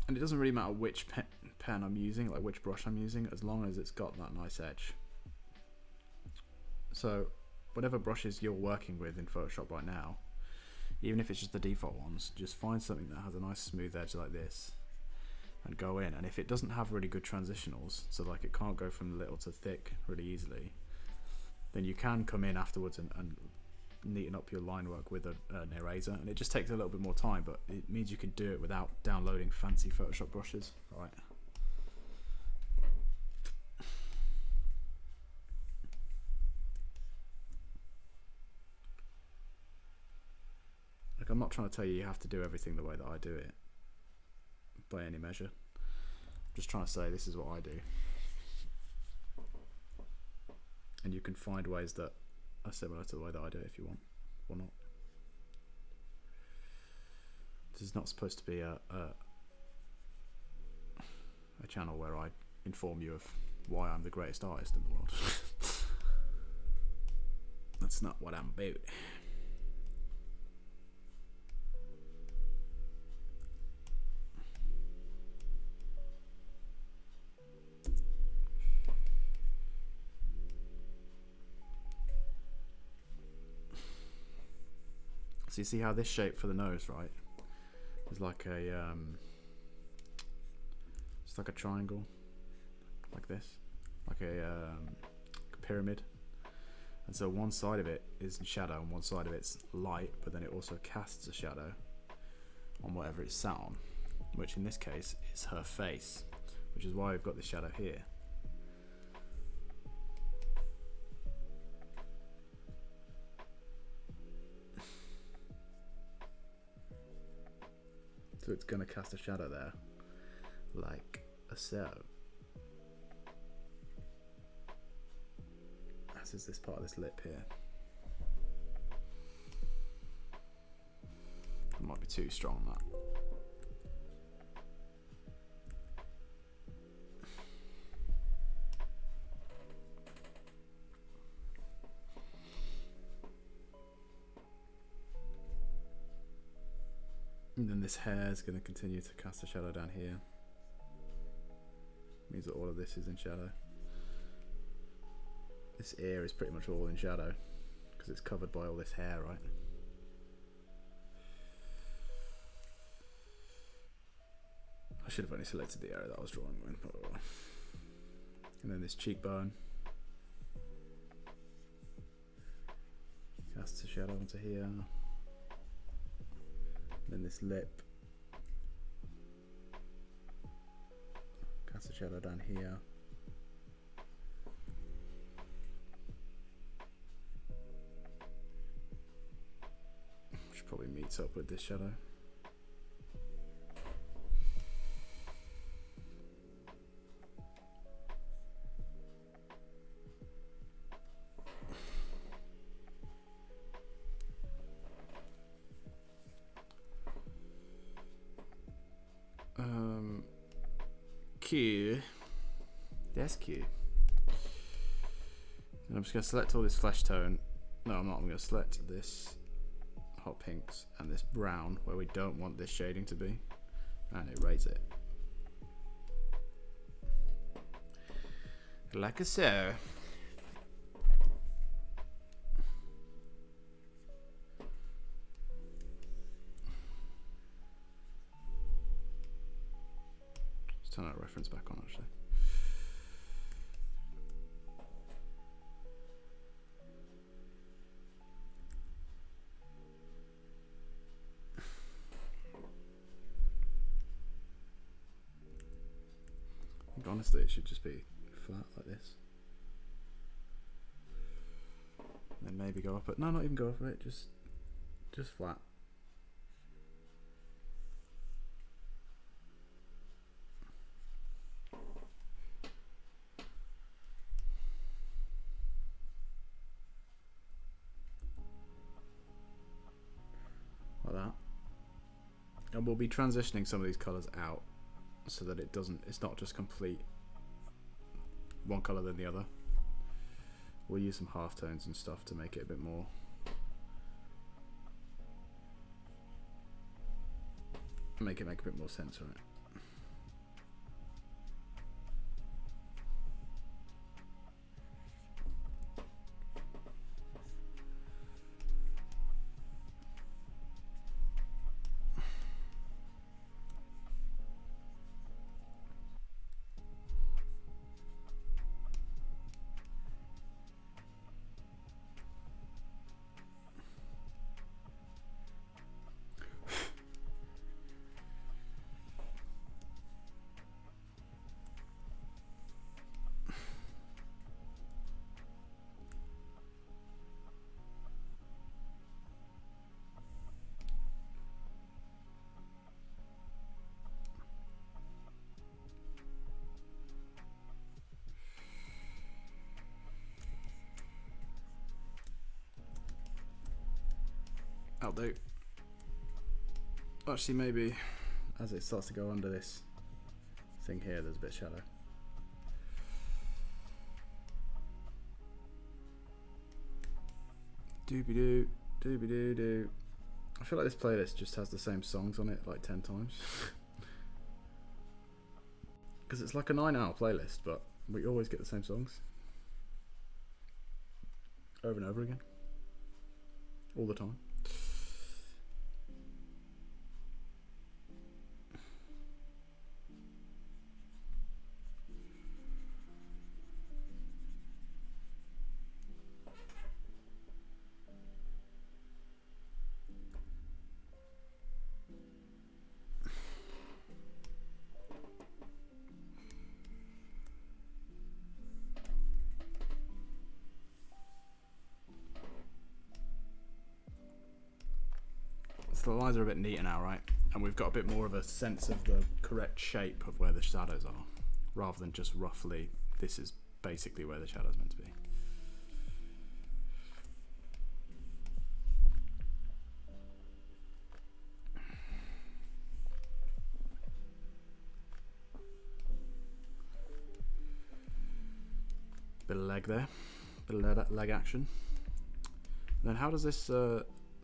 And it doesn't really matter which pen I'm using, like which brush I'm using, as long as it's got that nice edge. So whatever brushes you're working with in Photoshop right now, even if it's just the default ones, just find something that has a nice smooth edge like this and go in. And if it doesn't have really good transitionals, so like it can't go from little to thick really easily, then you can come in afterwards and neaten up your line work with an eraser, and it just takes a little bit more time, but it means you can do it without downloading fancy Photoshop brushes. All right. I'm not trying to tell you have to do everything the way that I do it by any measure. I'm just trying to say this is what I do. And you can find ways that are similar to the way that I do it if you want, or not. This is not supposed to be a channel where I inform you of why I'm the greatest artist in the world. That's not what I'm about. So you see how this shape for the nose, right, is like a it's like a triangle, like this, like a pyramid. And so one side of it is in shadow and one side of it's light, but then it also casts a shadow on whatever it's sat on, which in this case is her face, which is why we've got this shadow here. So it's going to cast a shadow there, like so. As is this part of this lip here. It might be too strong on that. And then this hair is going to continue to cast a shadow down here. Means that all of this is in shadow. This ear is pretty much all in shadow because it's covered by all this hair, right? I should have only selected the area that I was drawing with. And then this cheekbone casts a shadow onto here. And then this lip casts a shadow down here. Which probably meets up with this shadow. Q. There's Q. And I'm just going to select all this flesh tone. No, I'm not. I'm going to select this hot pinks and this brown where we don't want this shading to be, and erase it. Like so. Turn that reference back on actually. I think honestly it should just be flat like this. And then maybe go up it. No, not even go up it, just flat. Like that. And we'll be transitioning some of these colours out so that it's not just complete one colour than the other. We'll use some halftones and stuff to make it a bit more make a bit more sense, right? That'll do. Actually, maybe as it starts to go under this thing here, there's a bit of shadow. Doobie-doo, doobie-doo-doo. I feel like this playlist just has the same songs on it like 10 times. Because it's like a 9-hour playlist, but we always get the same songs. Over and over again. All the time. So the lines are a bit neater now, right? And we've got a bit more of a sense of the correct shape of where the shadows are, rather than just roughly, this is basically where the shadow's meant to be. Bit of leg there, bit of leg action. And then how does this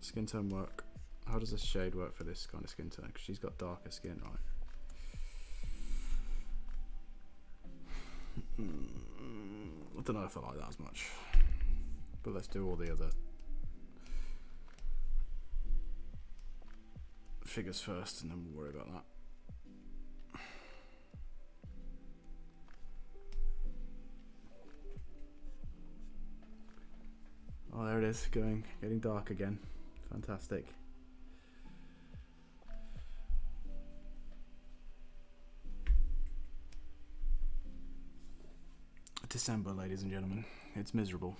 skin tone work? How does this shade work for this kind of skin tone? Because she's got darker skin, right? I don't know if I like that as much. But let's do all the other figures first and then we'll worry about that. Oh, there it is, getting dark again. Fantastic. December, ladies and gentlemen. It's miserable.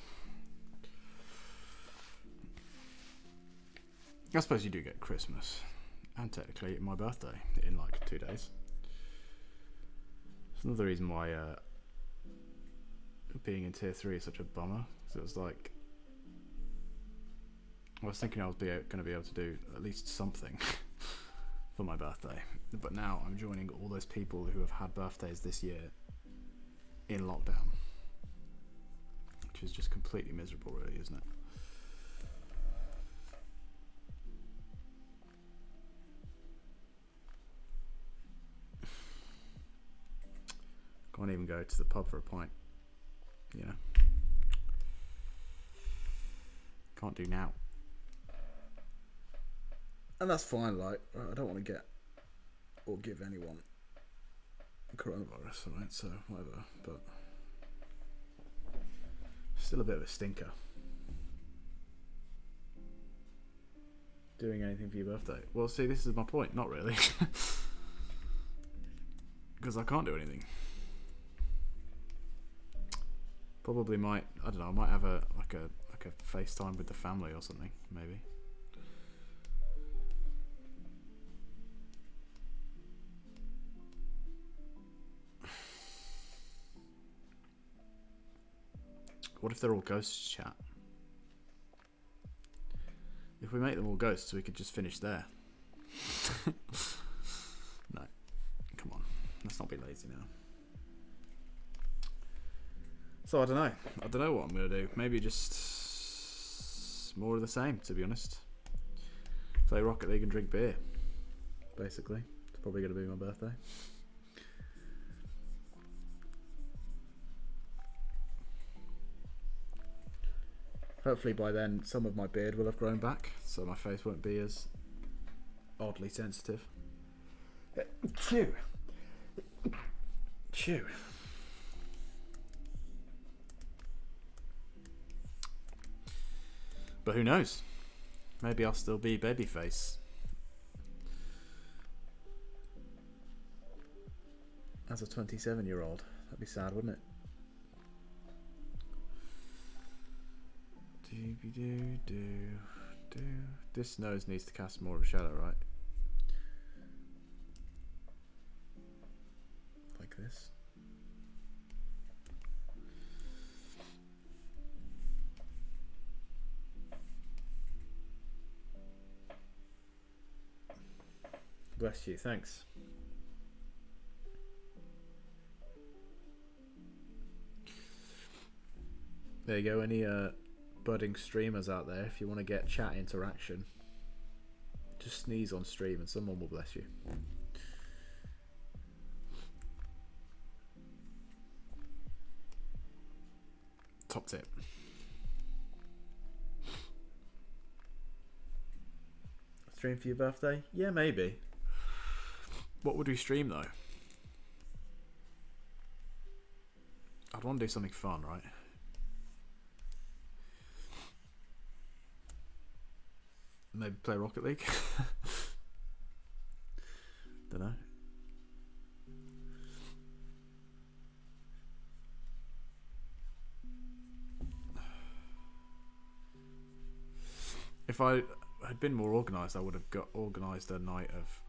I suppose you do get Christmas. And technically my birthday in like 2 days. It's another reason why being in tier 3 is such a bummer. So it was like, I was thinking I was going to be able to do at least something for my birthday. But now I'm joining all those people who have had birthdays this year in lockdown. Which is just completely miserable, really, isn't it? Can't even go to the pub for a pint, you know. Can't do now. And that's fine, like, I don't want to get or give anyone coronavirus, right? So, whatever, but still a bit of a stinker. Doing anything for your birthday? Well, see, this is my point. Not really. Because I can't do anything. Probably might, I don't know, I might have a FaceTime with the family or something, maybe. What if they're all ghosts, chat? If we make them all ghosts, we could just finish there. No. Come on. Let's not be lazy now. So I don't know. I don't know what I'm going to do. Maybe just more of the same, to be honest. Play Rocket League and drink beer. Basically. It's probably going to be my birthday. Hopefully by then some of my beard will have grown back, so my face won't be as oddly sensitive. Chew. Chew. But who knows? Maybe I'll still be babyface. As a 27-year-old. That'd be sad, wouldn't it? This nose needs to cast more of a shadow, right? Like this. Bless you. Thanks. There you go. Any budding streamers out there, if you want to get chat interaction, just sneeze on stream and someone will bless you. Top tip. Stream for your birthday? Yeah, maybe. What would we stream though? I'd want to do something fun, right? Maybe play Rocket League? Don't know. If I had been more organised, I would have got organised a night of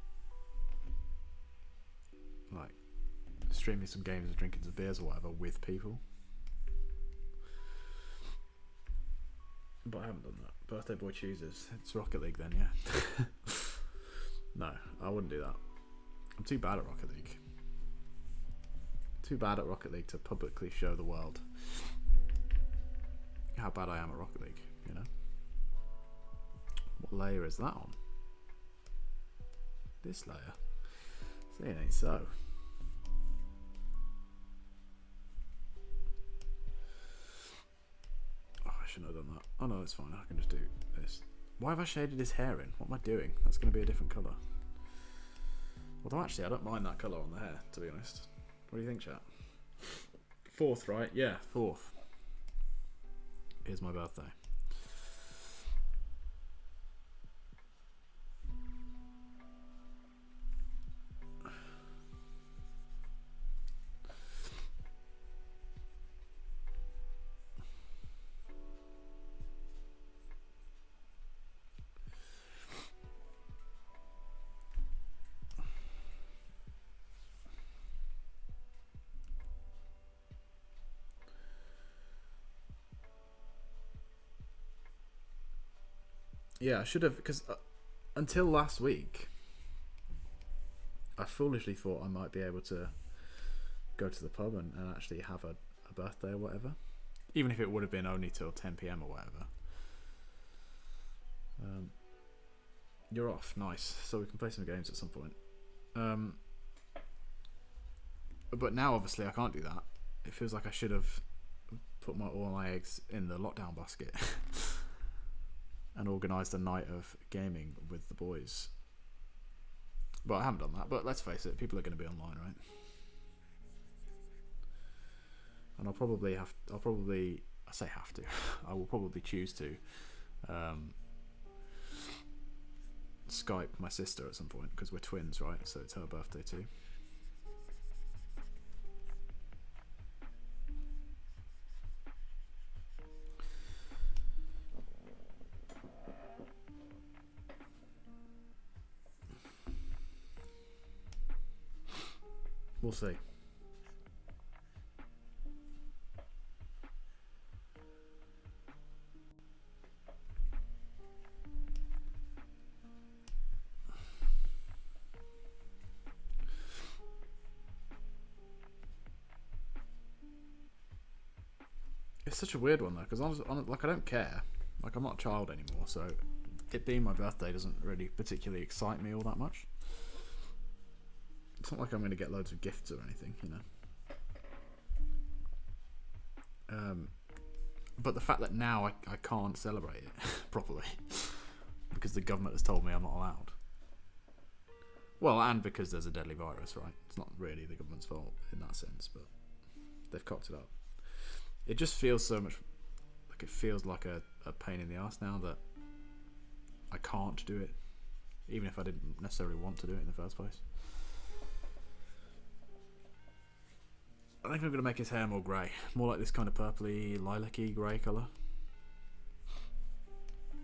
like streaming some games and drinking some beers or whatever with people. But I haven't done that. Birthday boy chooses. It's Rocket League then, yeah. No, I wouldn't do that. I'm too bad at Rocket League. Too bad at Rocket League to publicly show the world how bad I am at Rocket League, you know? What layer is that on? This layer? See, it ain't so. Oh, I shouldn't have done that. Oh no, it's fine. I can just do this. Why have I shaded his hair in? What am I doing? That's going to be a different colour. Although actually, I don't mind that colour on the hair, to be honest. What do you think, chat? 4th, right? Yeah, 4th. Is my birthday. Yeah, I should have, because until last week, I foolishly thought I might be able to go to the pub and actually have a birthday or whatever. Even if it would have been only till 10 PM or whatever. You're off, nice. So we can play some games at some point. But now, obviously, I can't do that. It feels like I should have put all my eggs in the lockdown basket. And organised a night of gaming with the boys. But I haven't done that. But let's face it, people are going to be online, right? And I say have to. I will probably choose to Skype my sister at some point because we're twins, right? So it's her birthday too. We'll see. It's such a weird one though, because like I don't care. Like I'm not a child anymore, so it being my birthday doesn't really particularly excite me all that much. It's not like I'm going to get loads of gifts or anything, you know. But the fact that now I can't celebrate it properly because the government has told me I'm not allowed. Well, and because there's a deadly virus, right? It's not really the government's fault in that sense, but they've cocked it up. It just feels so much like it feels like a pain in the ass now that I can't do it, even if I didn't necessarily want to do it in the first place. I think I'm going to make his hair more grey. More like this kind of purpley, lilac-y grey colour.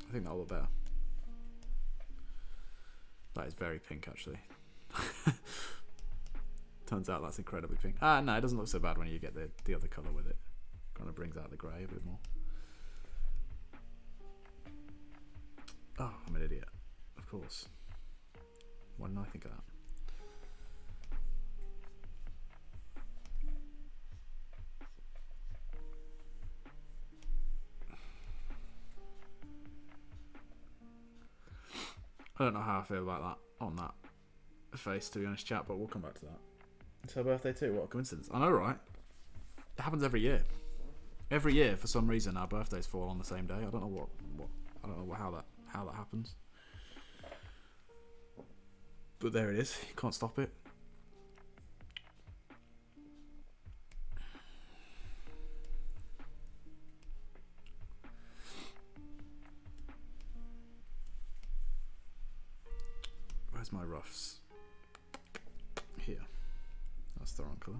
I think that'll look better. That is very pink, actually. Turns out that's incredibly pink. Ah, no, it doesn't look so bad when you get the other colour with it. Kind of brings out the grey a bit more. Oh, I'm an idiot. Of course. Why didn't I think of that? I don't know how I feel about that on that face, to be honest, chat, but we'll come back to that. It's her birthday too. What a coincidence. I know, right? It happens every year. Every year, for some reason, our birthdays fall on the same day. I don't know I don't know how that happens. But there it is. You can't stop it. Where's my roughs? Here. That's the wrong colour.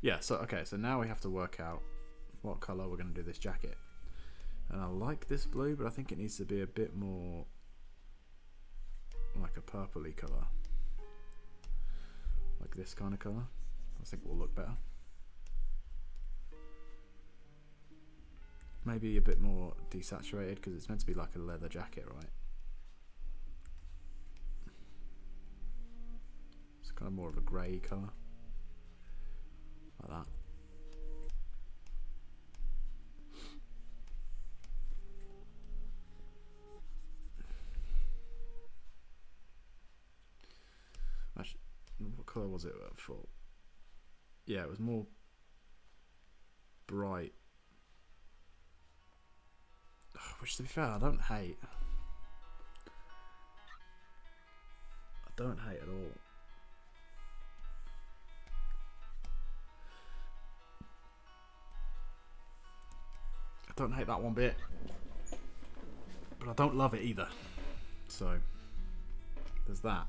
Yeah, so okay, so now we have to work out what colour we're going to do this jacket. And I like this blue, but I think it needs to be a bit more like a purpley colour. Like this kind of colour. I think will look better. Maybe a bit more desaturated because it's meant to be like a leather jacket, right? It's kind of more of a grey colour. Like that. Actually, what colour was it for? Yeah, it was more bright. Which, to be fair, I don't hate. I don't hate at all. I don't hate that one bit. But I don't love it either. So, there's that.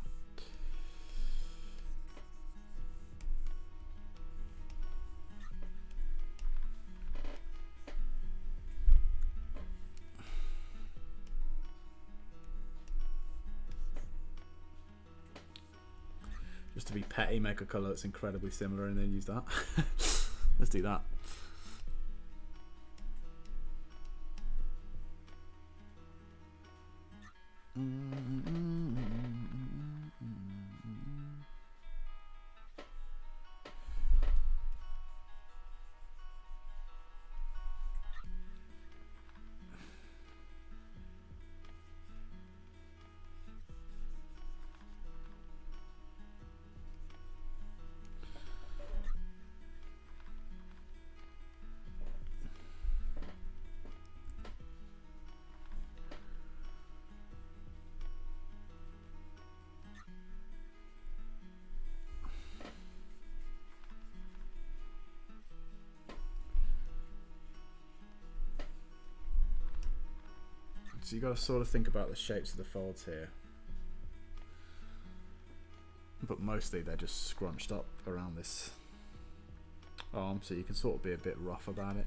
Just to be petty, make a colour that's incredibly similar and then use that. Let's do that. So you got to sort of think about the shapes of the folds here, but mostly they're just scrunched up around this arm, so you can sort of be a bit rough about it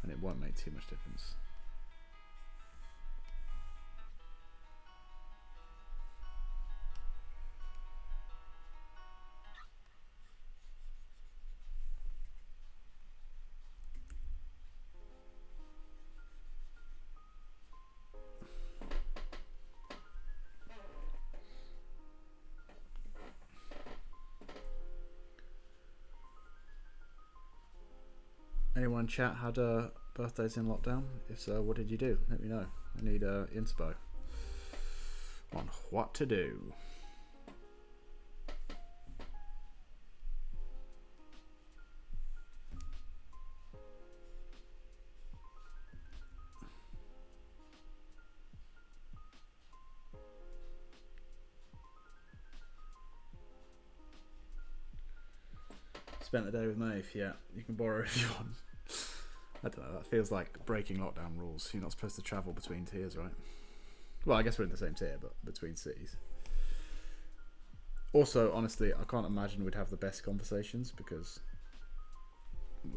and it won't make too much difference. Anyone chat had birthdays in lockdown? If so, what did you do? Let me know. I need inspo on what to do. Spent the day with Maeve. Yeah, you can borrow if you want. I don't know, that feels like breaking lockdown rules. You're not supposed to travel between tiers, right? Well, I guess we're in the same tier, but between cities. Also, honestly, I can't imagine we'd have the best conversations because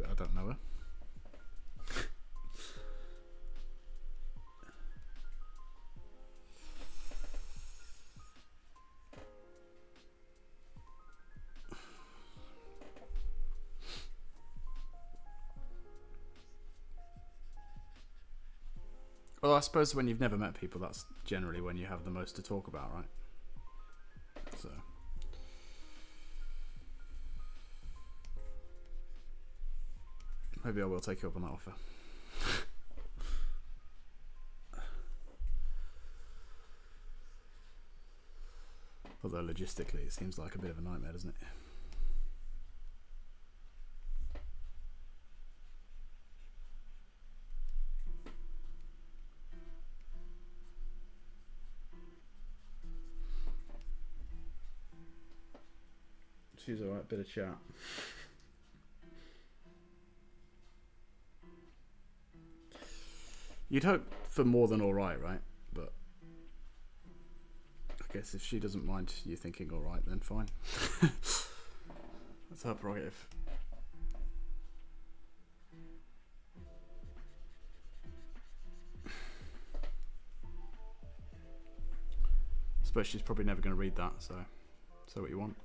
I don't know her. Well, I suppose when you've never met people, that's generally when you have the most to talk about, right? Maybe I will take you up on that offer. Although logistically it seems like a bit of a nightmare, doesn't it? She's alright, bit of chat. You'd hope for more than alright, right? But I guess if she doesn't mind you thinking alright, then fine. That's her prerogative. I suppose she's probably never going to read that, so say what you want.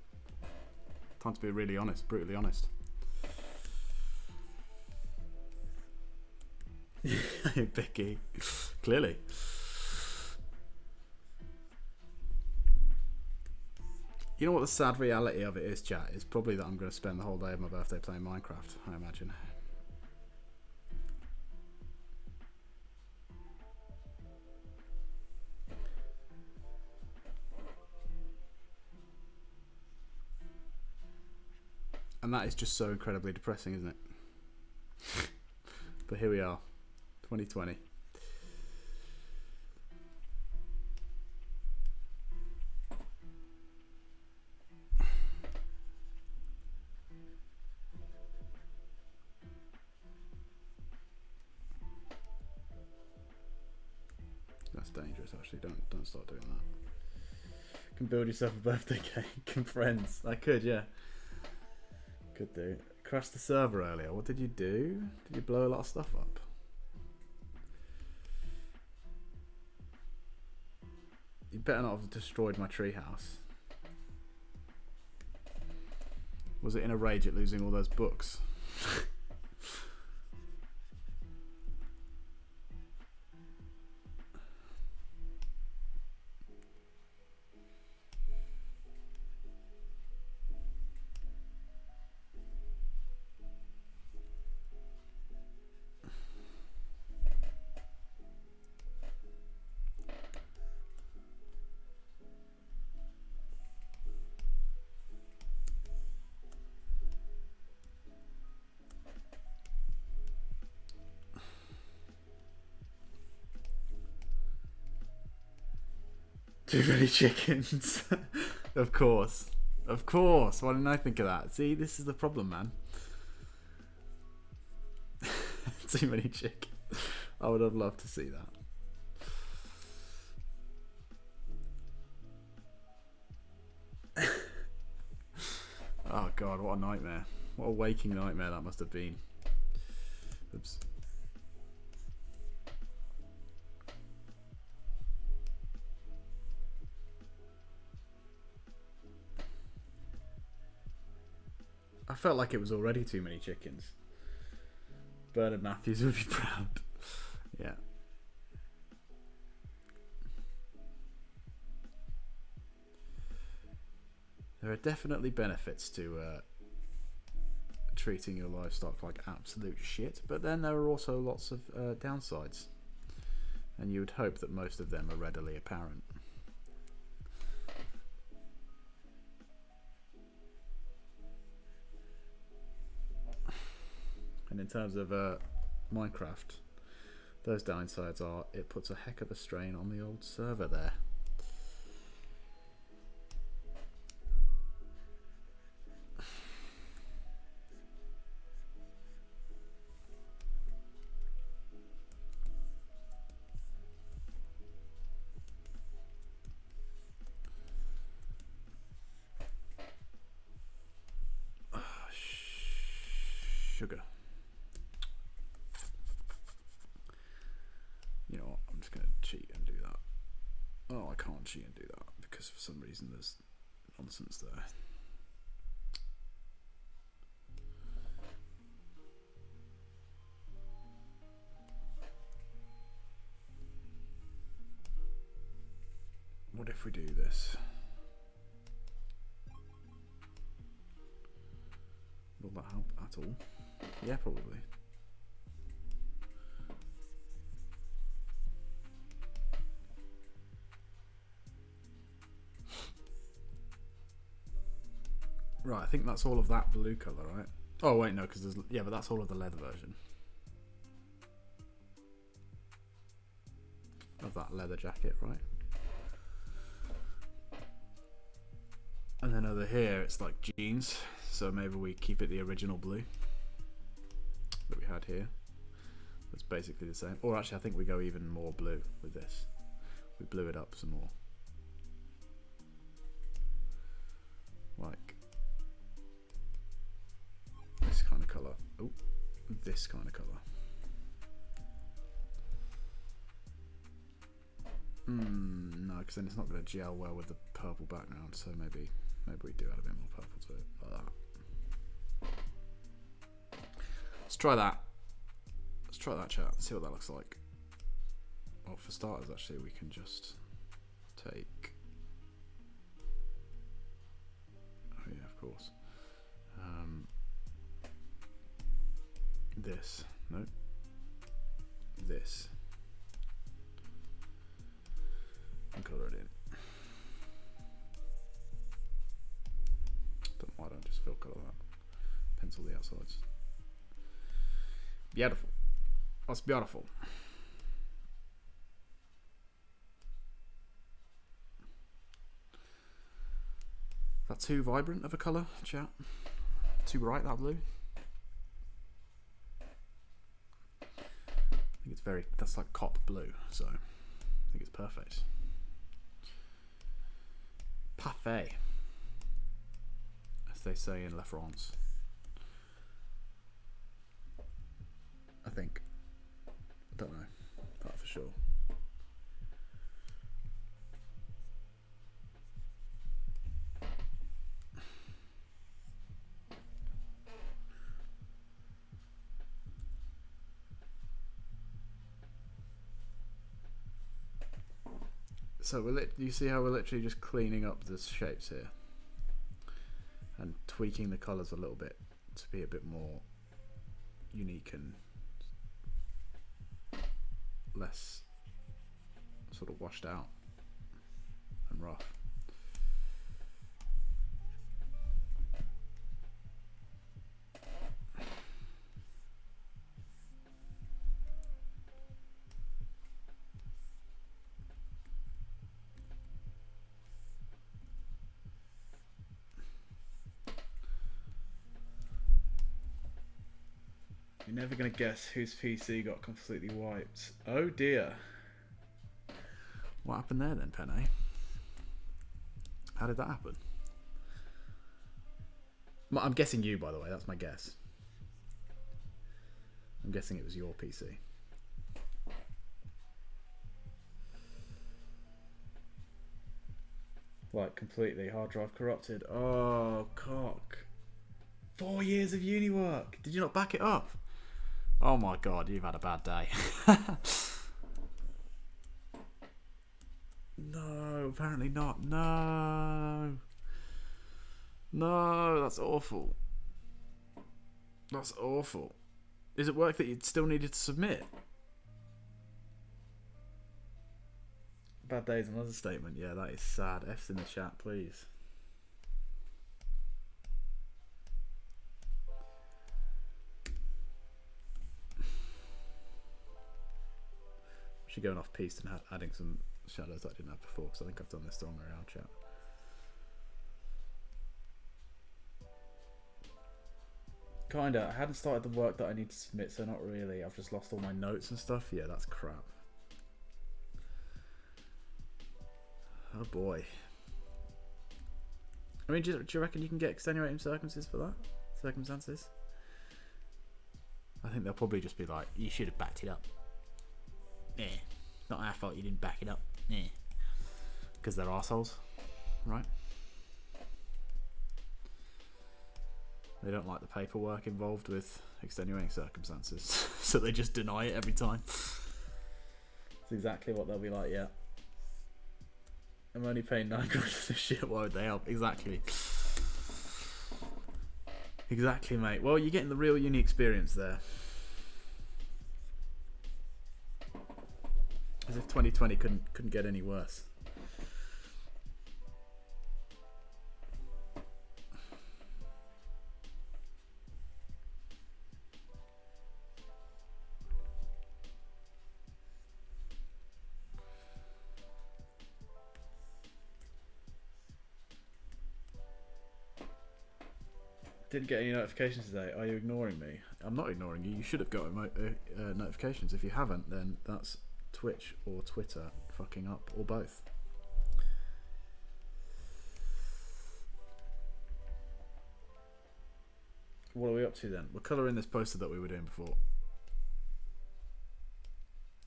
Time to be really honest, brutally honest. Becky, clearly. You know what the sad reality of it is, chat? Is probably that I'm going to spend the whole day of my birthday playing Minecraft, I imagine. And that is just so incredibly depressing, isn't it? But here we are, 2020. That's dangerous, actually. Don't start doing that. You can build yourself a birthday cake and friends. I could, yeah. Could do. Crashed the server earlier. What did you do? Did you blow a lot of stuff up? You better not have destroyed my treehouse. Was it in a rage at losing all those books? Too many chickens. Of course. Of course. Why didn't I think of that? See, this is the problem, man. Too many chickens. I would have loved to see that. Oh god, what a nightmare. What a waking nightmare that must have been. Oops. I felt like it was already too many chickens. Bernard Matthews would be proud. Yeah. There are definitely benefits to treating your livestock like absolute shit, but then there are also lots of downsides. And you would hope that most of them are readily apparent. And in terms of Minecraft, those downsides are it puts a heck of a strain on the old server there. Sugar. You know what? I'm just going to cheat and do that. Oh, I can't cheat and do that because for some reason there's nonsense there. What if we do this? Will that help at all? Yeah, probably. think that's all of that blue colour, right? Oh wait, no, because there's but that's all of the leather version of that leather jacket, right? And then over here it's like jeans, so maybe we keep it the original blue that we had here. It's basically the same. Or actually, I think we go even more blue with this. We blew it up some more. Like this kind of colour. Oh, this kind of colour. No, because then it's not going to gel well with the purple background. So maybe we do add a bit more purple to it, like that. Let's try that. Let's try that, chat. See what that looks like. Well, for starters, actually, we can just take. Oh yeah, of course. This. No. This. And colour it in. Don't know why I don't just fill colour that. Pencil the outsides. Beautiful. That's beautiful. That too vibrant of a colour, chat? Too bright, that blue? I think it's very, that's like cop blue, so I think it's perfect. Parfait, as they say in La France. I think. I don't know that for sure. So you see how we're literally just cleaning up the shapes here and tweaking the colours a little bit to be a bit more unique and less sort of washed out and rough. You're never going to guess whose PC got completely wiped. Oh dear. What happened there then, Penne? How did that happen? I'm guessing you, by the way. That's my guess. I'm guessing it was your PC. Like, completely. Hard drive corrupted. Oh, cock. 4 years of uni work. Did you not back it up? Oh my god, you've had a bad day. No, apparently not. No. No, that's awful. That's awful. Is it work that you still needed to submit? Bad day is another statement. Yeah, that is sad. F's in the chat, please. Going off piece and adding some shadows that I didn't have before, because I think I've done this the wrong way around, chat. Kinda. I hadn't started the work that I need to submit, so not really. I've just lost all my notes and stuff. Yeah, that's crap. Oh boy. I mean, do you reckon you can get extenuating circumstances for that? Circumstances? I think they'll probably just be like, you should have backed it up. Yeah, not our fault you didn't back it up. Yeah, because they're arseholes, right? They don't like the paperwork involved with extenuating circumstances, so they just deny it every time. That's exactly what they'll be like. Yeah, I'm only paying £9 for this shit. Why would they help? Exactly. Exactly, mate. Well, you're getting the real uni experience there. As if 2020 couldn't get any worse. Didn't get any notifications today. Are you ignoring me? I'm not ignoring you. You should have got notifications. If you haven't, then that's Twitch or Twitter fucking up, or both. What are we up to then? We're colouring this poster that we were doing before.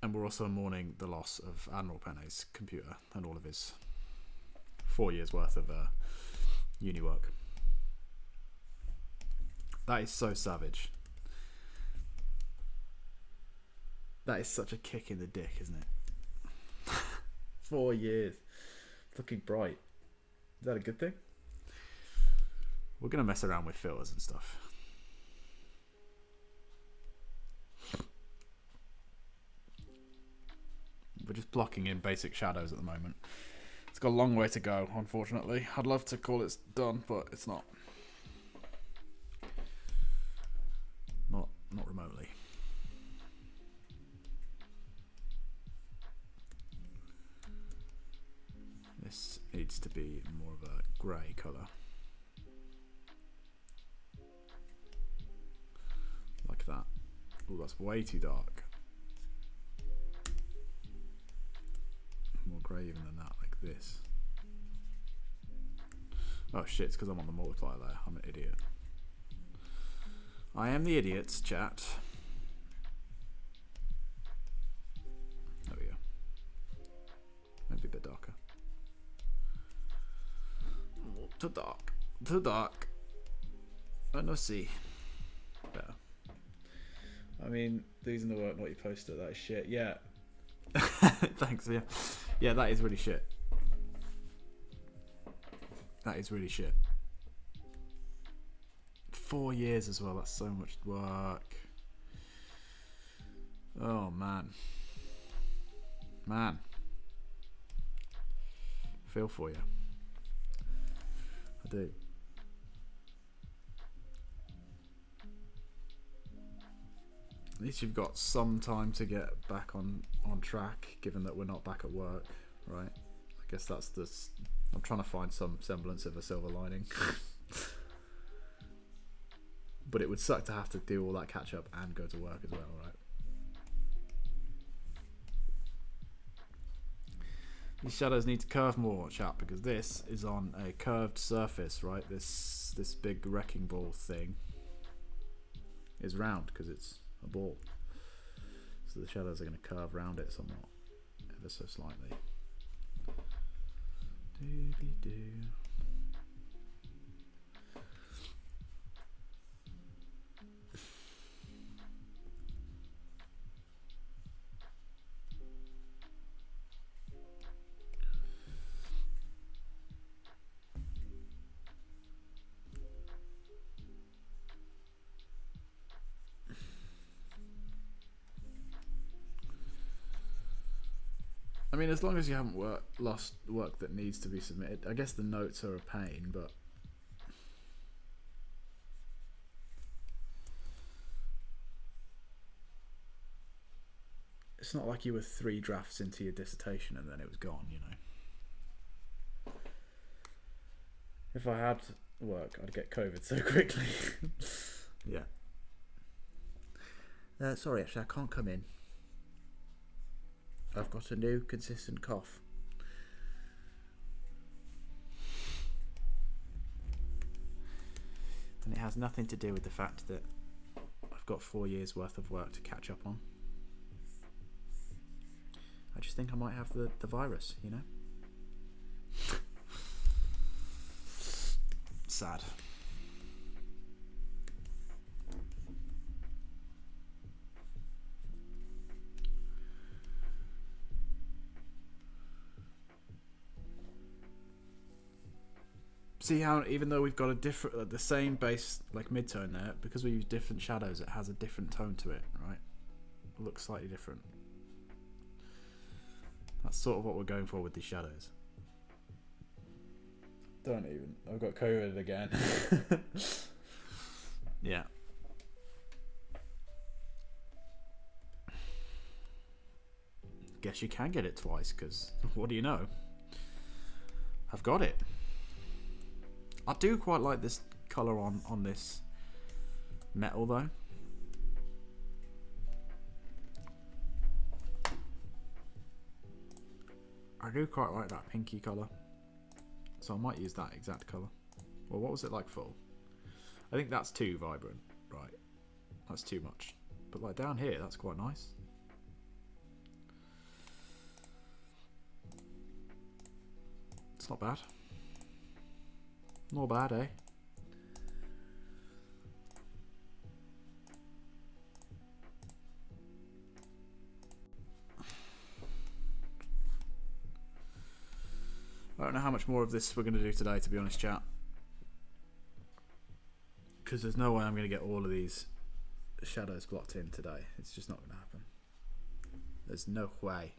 And we're also mourning the loss of Admiral Penne's computer and all of his 4 years worth of uni work. That is so savage. That is such a kick in the dick, isn't it? 4 years. It's looking bright. Is that a good thing? We're going to mess around with filters and stuff. We're just blocking in basic shadows at the moment. It's got a long way to go, unfortunately. I'd love to call it done, but it's not. Not remotely. This needs to be more of a grey colour. Like that. Oh, that's way too dark. More grey even than that, like this. Oh shit, it's because I'm on the multiplier layer. I'm an idiot. I am the idiot, chat. There we go. Maybe a bit darker. Oh, too dark. Too dark. I no see. Better. I mean, these in the work, not you posted. That is shit. Yeah. Thanks. Yeah. Yeah, that is really shit. That is really shit. 4 years as well. That's so much work. Oh man. Man. Feel for you. I do. At least you've got some time to get back on track, given that we're not back at work, right? I guess that's this. I'm trying to find some semblance of a silver lining. But it would suck to have to do all that catch up and go to work as well, right? These shadows need to curve more, chat, because this is on a curved surface, right? This big wrecking ball thing is round because it's a ball. So the shadows are going to curve around it somewhat, ever so slightly. Doobie-doo. I mean, as long as you haven't lost work that needs to be submitted. I guess the notes are a pain, but it's not like you were 3 drafts into your dissertation and then it was gone, you know. If I had work, I'd get COVID so quickly. Yeah. Sorry, actually, I can't come in. I've got a new consistent cough. And it has nothing to do with the fact that I've got 4 years worth of work to catch up on. I just think I might have the virus, you know? Sad. See how even though we've got a different, the same base like mid-tone there, because we use different shadows, it has a different tone to it, right? It looks slightly different. That's sort of what we're going for with these shadows. Don't even. I've got COVID again. Yeah. Guess you can get it twice, because what do you know? I've got it. I do quite like this colour on this metal though. I do quite like that pinky colour, so I might use that exact colour. Well, what was it like full? I think that's too vibrant, right? That's too much. But like down here, that's quite nice. It's not bad. Not bad, eh? I don't know how much more of this we're going to do today, to be honest, chat. Because there's no way I'm going to get all of these shadows blocked in today. It's just not going to happen. There's no way.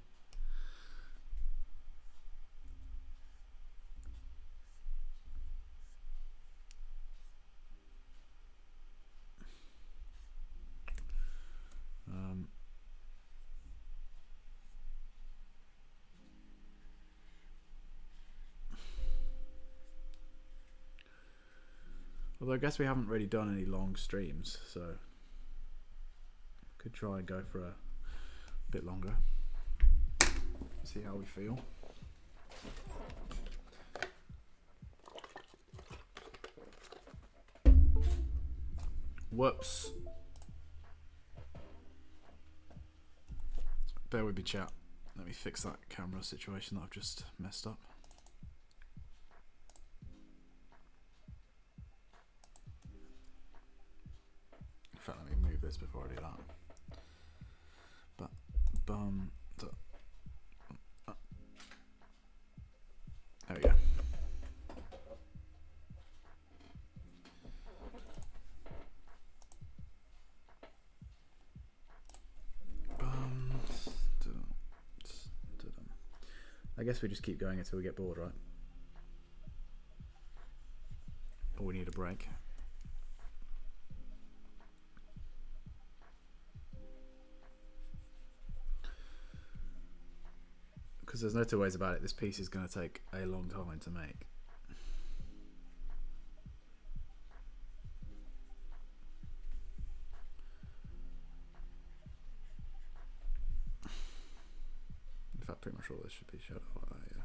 Although I guess we haven't really done any long streams, so could try and go for a bit longer. See how we feel. Whoops. Bear with me, chat. Let me fix that camera situation that I've just messed up. In fact, let me move this before I do that. There we go. I guess we just keep going until we get bored, right? Or we need a break. Because there's no two ways about it, this piece is going to take a long time to make. In fact, pretty much all this should be shut off like that, yeah.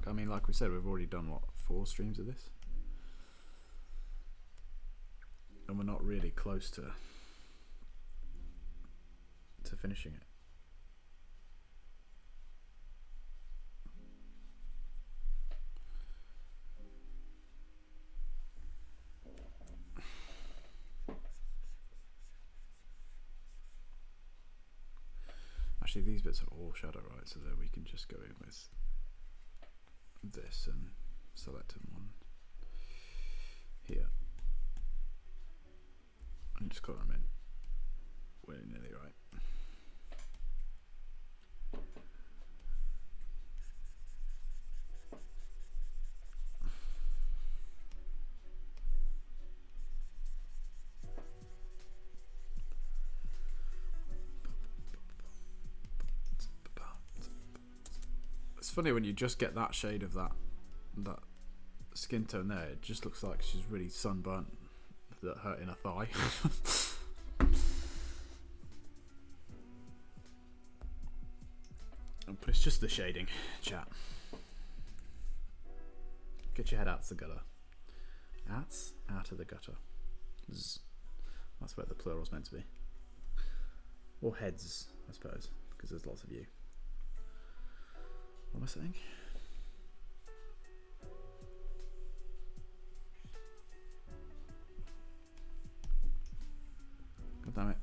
I mean, like we said, we've already done what, 4 streams of this, and we're not really close to finishing it. Actually, these bits are all shadow, right? So that we can just go in with this and select one here and just color them in willy-nilly, right? It's funny when you just get that shade of that skin tone there, it just looks like she's really sunburnt, that hurt in her thigh. But it's just the shading, chat. Get your head out of the gutter. Out of the gutter. Zzz. That's where the plural's meant to be. Or heads, I suppose, because there's lots of you. What am I saying? God damn it.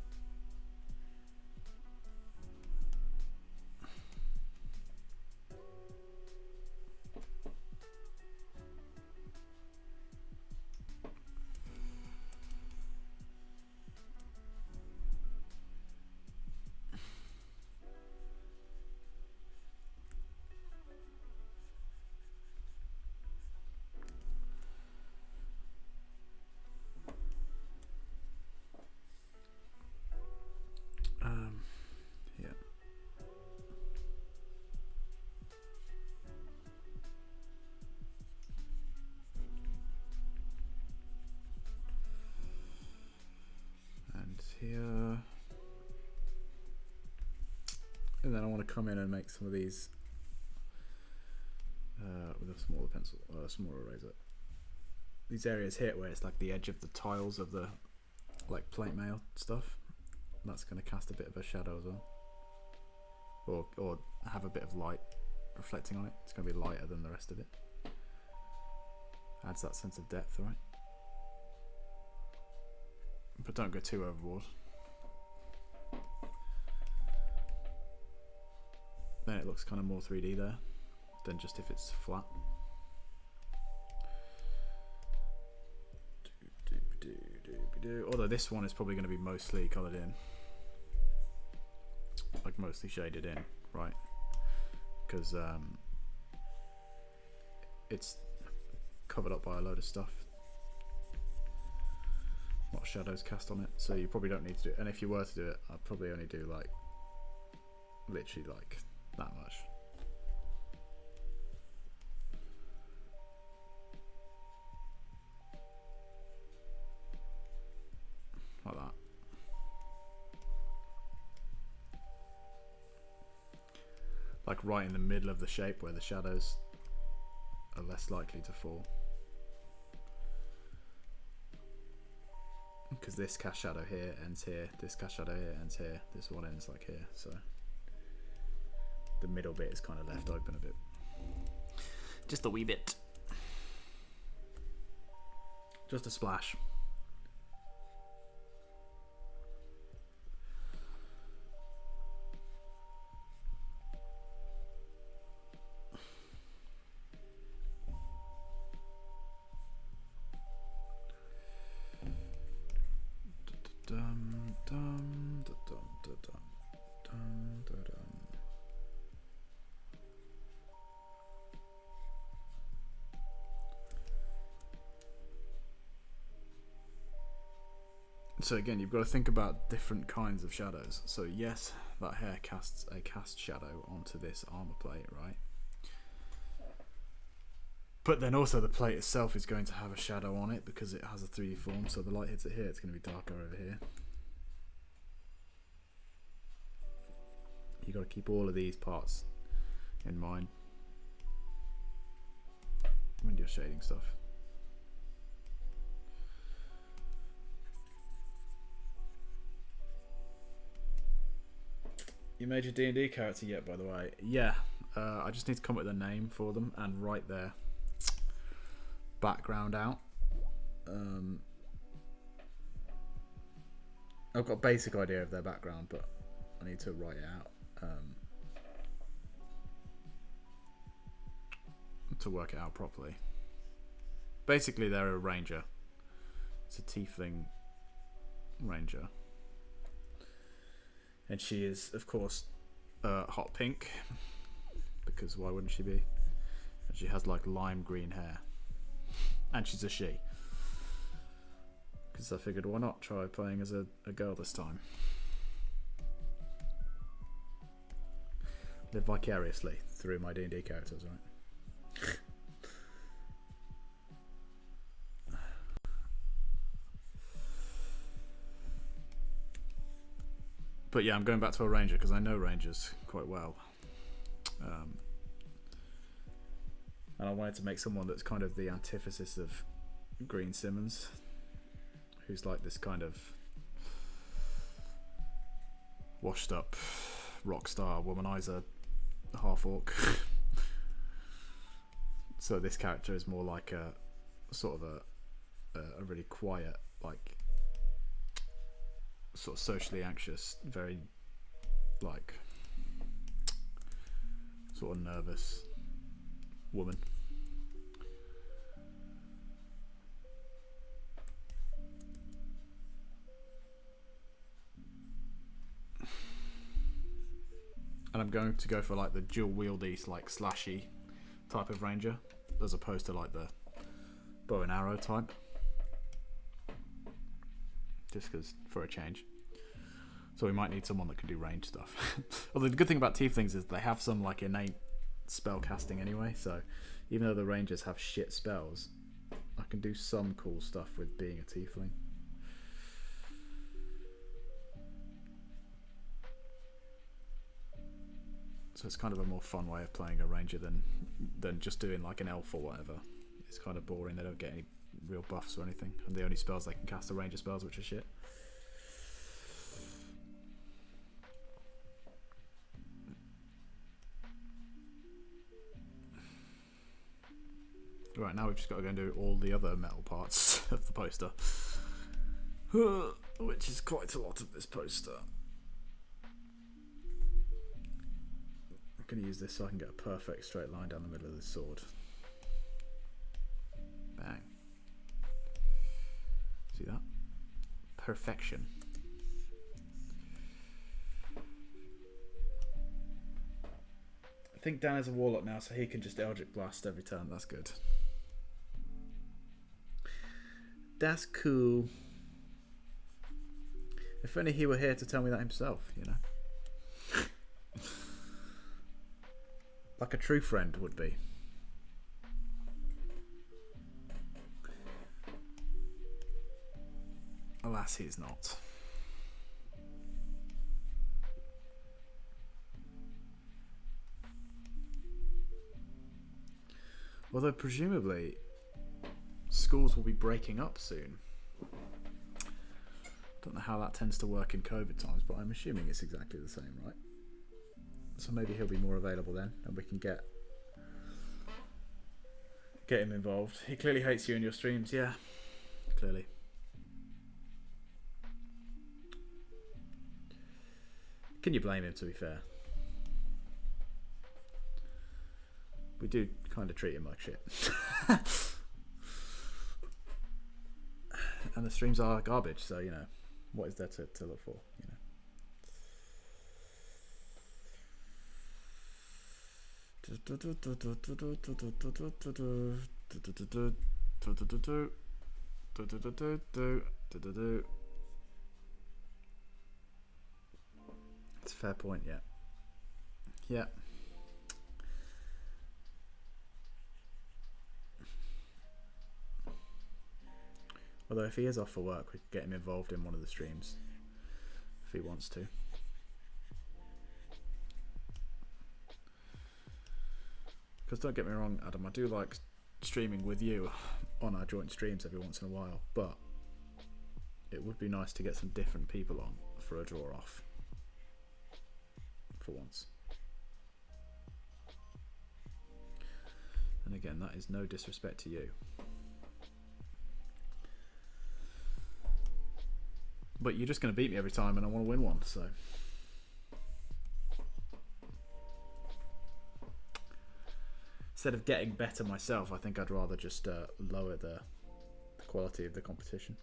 here. And then I want to come in and make some of these with a smaller pencil, or a smaller eraser. These areas here where it's like the edge of the tiles of the like plate mail stuff. That's going to cast a bit of a shadow as well. Or have a bit of light reflecting on it. It's going to be lighter than the rest of it. Adds that sense of depth, right? But don't go too overboard. Then it looks kind of more 3D there than just if it's flat. Although this one is probably going to be mostly coloured in. Like mostly shaded in, right? Because it's covered up by a load of stuff. A lot of shadows cast on it, so you probably don't need to do it. And if you were to do it, I'd probably only do like literally like that much. Like that. Like right in the middle of the shape where the shadows are less likely to fall. Because this cast shadow here ends here, this cast shadow here ends here, this one ends like here, so the middle bit is kind of left open a bit. Just a wee bit. Just a splash. So again, you've got to think about different kinds of shadows. So yes, that hair casts a cast shadow onto this armor plate, right? But then also the plate itself is going to have a shadow on it because it has a 3D form. So the light hits it here, it's going to be darker over here. You've got to keep all of these parts in mind when you're shading stuff. You made your D&D character yet, by the way? Yeah, I just need to come up with a name for them and write their background out. I've got a basic idea of their background, but I need to write it out to work it out properly. Basically, they're a ranger. It's a tiefling ranger. And she is, of course, hot pink, because why wouldn't she be? And she has like lime green hair. And she's a she. Because I figured, why not try playing as a girl this time? Live vicariously through my D&D characters, right? But yeah, I'm going back to a ranger because I know rangers quite well. And I wanted to make someone that's kind of the antithesis of Green Simmons, who's like this kind of washed up rock star womanizer half orc. So this character is more like a sort of a really quiet, like sort of socially anxious, very like sort of nervous woman. And I'm going to go for like the dual wieldy, like slashy type of ranger, as opposed to like the bow and arrow type. Just because, for a change. So we might need someone that can do range stuff. Although the good thing about tieflings is they have some like innate spell casting anyway, so even though the rangers have shit spells, I can do some cool stuff with being a tiefling. So it's kind of a more fun way of playing a ranger than just doing like an elf or whatever. It's kind of boring. They don't get any real buffs or anything, and the only spells they can cast are ranger spells, which are shit. Right, now we've just got to go and do all the other metal parts of the poster, which is quite a lot of this poster. I'm going to use this so I can get a perfect straight line down the middle of this sword. Bang. See that? Perfection. I think Dan is a warlock now, so he can just Eldritch Blast every turn. That's good. That's cool. If only he were here to tell me that himself, you know. Like a true friend would be. Alas, he's not. Although presumably schools will be breaking up soon. Don't know how that tends to work in COVID times, but I'm assuming it's exactly the same, right? So maybe he'll be more available then, and we can get him involved. He clearly hates you in your streams, yeah, clearly. Can you blame him, to be fair? We do kind of treat him like shit. And the streams are garbage, so, you know, what is there to look for, you know? It's a fair point, yeah. Yeah. Although if he is off for work, we could get him involved in one of the streams if he wants to. Because don't get me wrong, Adam, I do like streaming with you on our joint streams every once in a while, but it would be nice to get some different people on for a draw off for once. And again, that is no disrespect to you. But you're just going to beat me every time and I want to win one, so... Instead of getting better myself, I think I'd rather just lower the quality of the competition.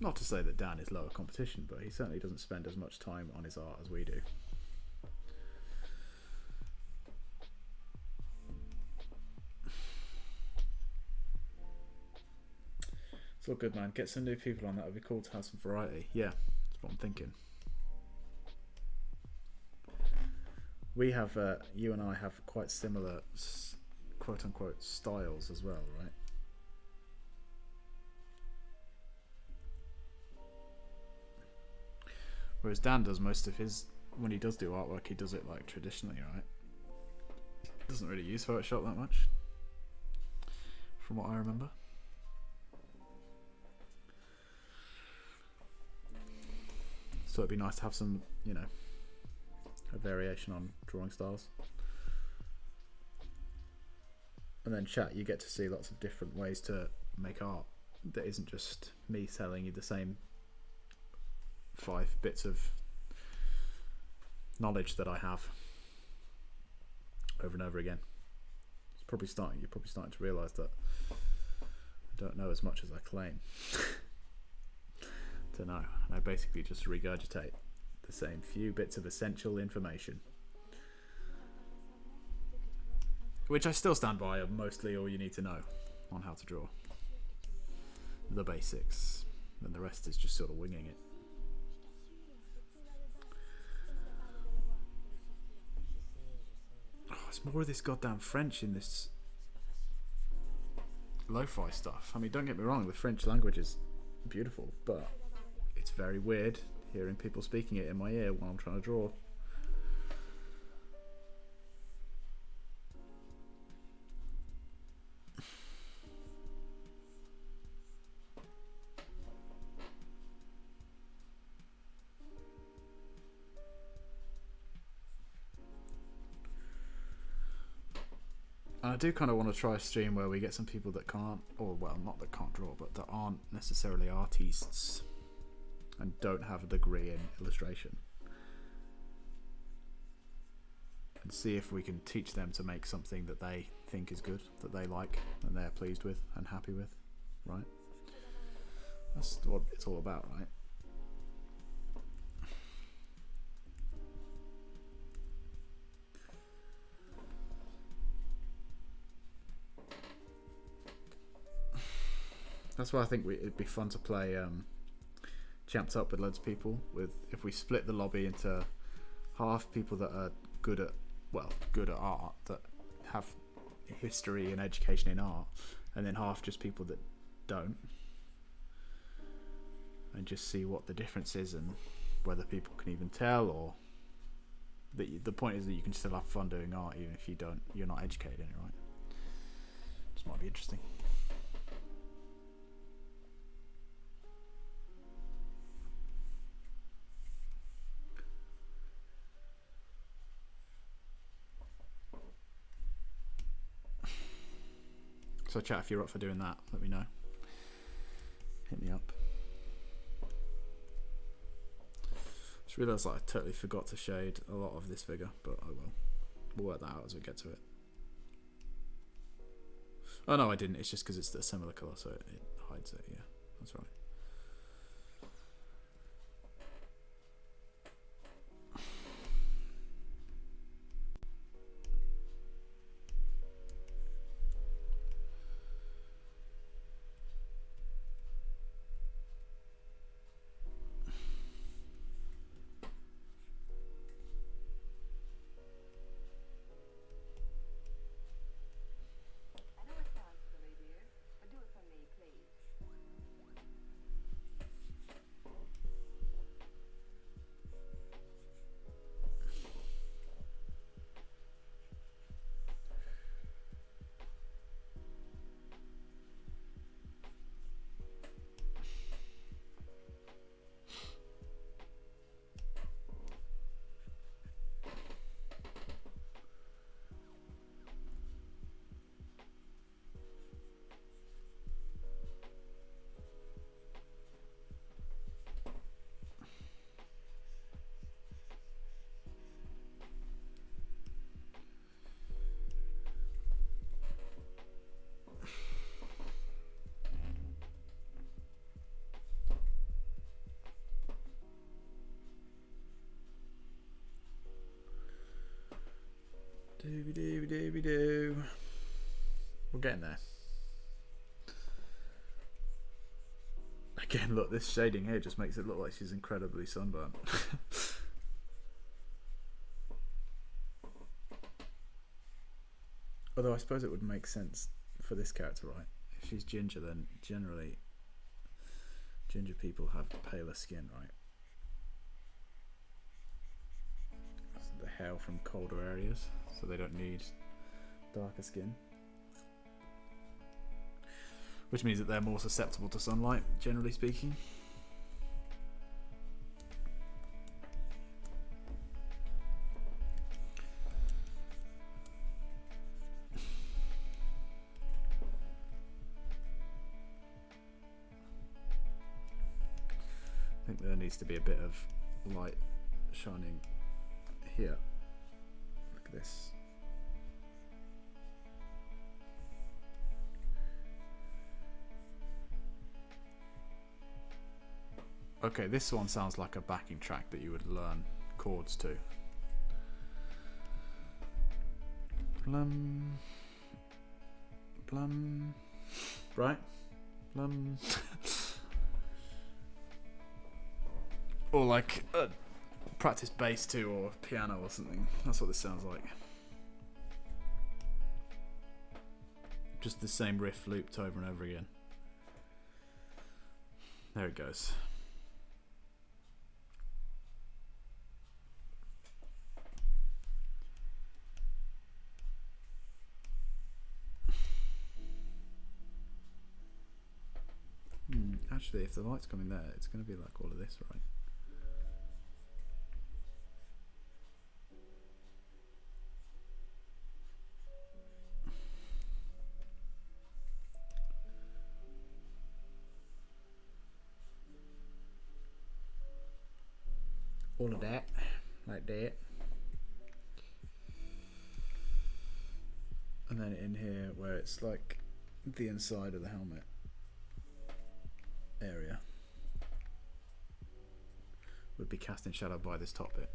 Not to say that Dan is lower competition, but he certainly doesn't spend as much time on his art as we do. It's all good, man. Get some new people on. That would be cool to have some variety. Yeah, that's what I'm thinking. We have, you and I have quite similar, quote-unquote, styles as well, right? Whereas Dan does most of his, when he does do artwork, he does it like traditionally, right? Doesn't really use Photoshop that much, from what I remember. So it'd be nice to have some, you know, a variation on drawing styles. And then chat, you get to see lots of different ways to make art that isn't just me telling you the same 5 bits of knowledge that I have over and over again. You're probably starting to realise that I don't know as much as I claim to know. And I basically just regurgitate the same few bits of essential information, which I still stand by, are mostly all you need to know on how to draw. The basics, and the rest is just sort of winging it. Oh, it's more of this goddamn French in this lo-fi stuff. I mean, don't get me wrong, the French language is beautiful, but it's very weird hearing people speaking it in my ear while I'm trying to draw. And I do kind of want to try a stream where we get some people that can't, or well, not that can't draw, but that aren't necessarily artists and don't have a degree in illustration, and see if we can teach them to make something that they think is good, that they like, and they're pleased with and happy with, right? That's what it's all about, right? That's why I think it'd be fun to play Champed Up with loads of people. If we split the lobby into half people that are good at art, that have history and education in art, and then half just people that don't, and just see what the difference is and whether people can even tell, or the point is that you can still have fun doing art even if you're not educated in it, right? This might be interesting. So chat, if you're up for doing that, let me know. Hit me up. Just realised that I totally forgot to shade a lot of this figure, but oh well. We'll work that out as we get to it. Oh no, I didn't. It's just because it's a similar colour, so it hides it. Yeah, that's right. Dooby-dooby-dooby-doo. We're getting there. Again, look, this shading here just makes it look like she's incredibly sunburnt. Although I suppose it would make sense for this character, right? If she's ginger, then generally ginger people have paler skin, right? They hail from colder areas, so they don't need darker skin. Which means that they're more susceptible to sunlight, generally speaking. I think there needs to be a bit of light shining here. Look at this. Okay, this one sounds like a backing track that you would learn chords to. Blum, blum, right? Blum. Or like practice bass too, or piano or something. That's what this sounds like. Just the same riff looped over and over again. There it goes. Actually, if the light's coming there, it's going to be like all of this, right? All of that, like that. And then in here, where it's like the inside of the helmet area, would be cast in shadow by this top bit.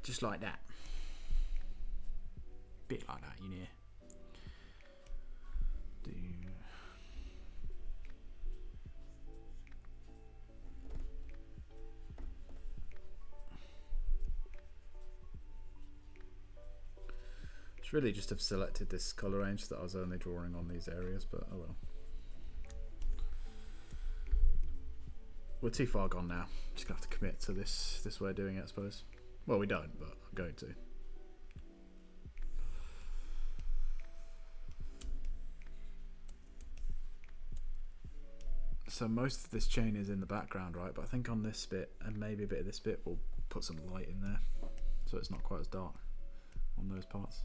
Just like that. Bit like that, you know. Really just have selected this colour range that I was only drawing on these areas, but oh well. We're too far gone now. Just gonna have to commit to this way of doing it, I suppose. Well, we don't, but I'm going to. So most of this chain is in the background, right? But I think on this bit and maybe a bit of this bit, we'll put some light in there, so it's not quite as dark on those parts.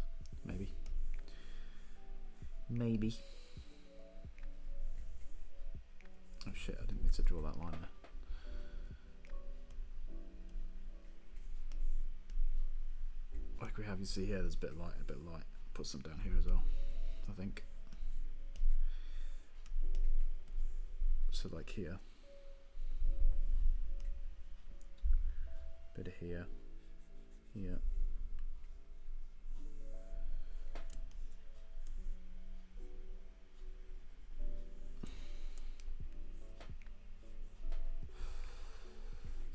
Maybe. Oh shit, I didn't need to draw that line there. Like we have, you see here, there's a bit of light, a bit of light. Put some down here as well, I think. So like here. Bit of here. Here.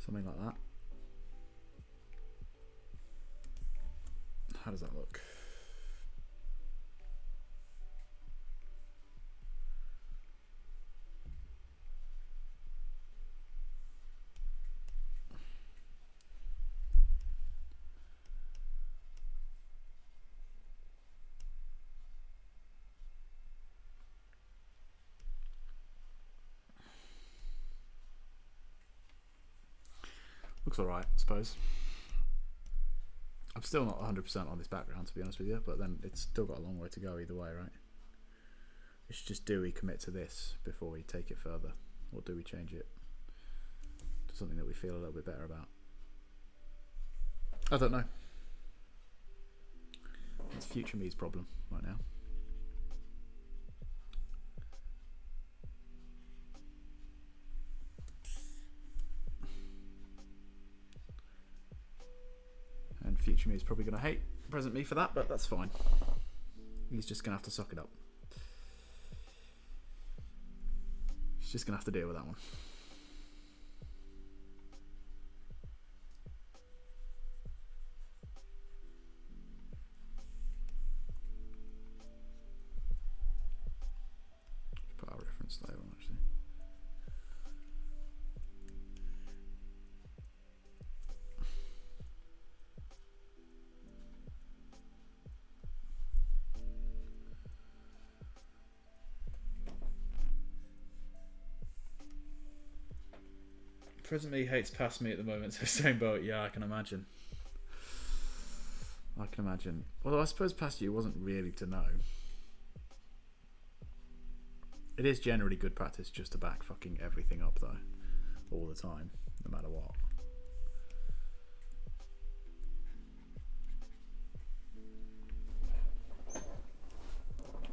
Something like that. How does that look? Looks alright, I suppose. I'm still not 100% on this background, to be honest with you, but then it's still got a long way to go either way, right? It's just, do we commit to this before we take it further? Or do we change it to something that we feel a little bit better about? I don't know. It's future me's problem right now. And future me is probably going to hate present me for that, but that's fine. He's just going to have to suck it up. He's just going to have to deal with that one. Put our reference layer on actually. Present me hates past me at the moment, so same boat. Yeah, I can imagine. I can imagine. Although I suppose past you wasn't really to know. It is generally good practice just to back fucking everything up though, all the time, no matter what.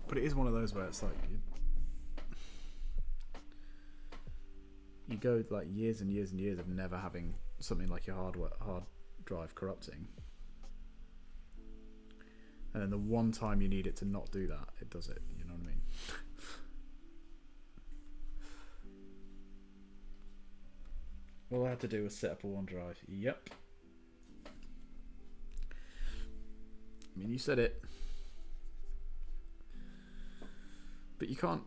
But it is one of those where it's like you go like years and years and years of never having something like your hard drive corrupting, and then the one time you need it to not do that, it does it. You know what I mean? All I had to do was set up a OneDrive. Yep. I mean, you said it, but you can't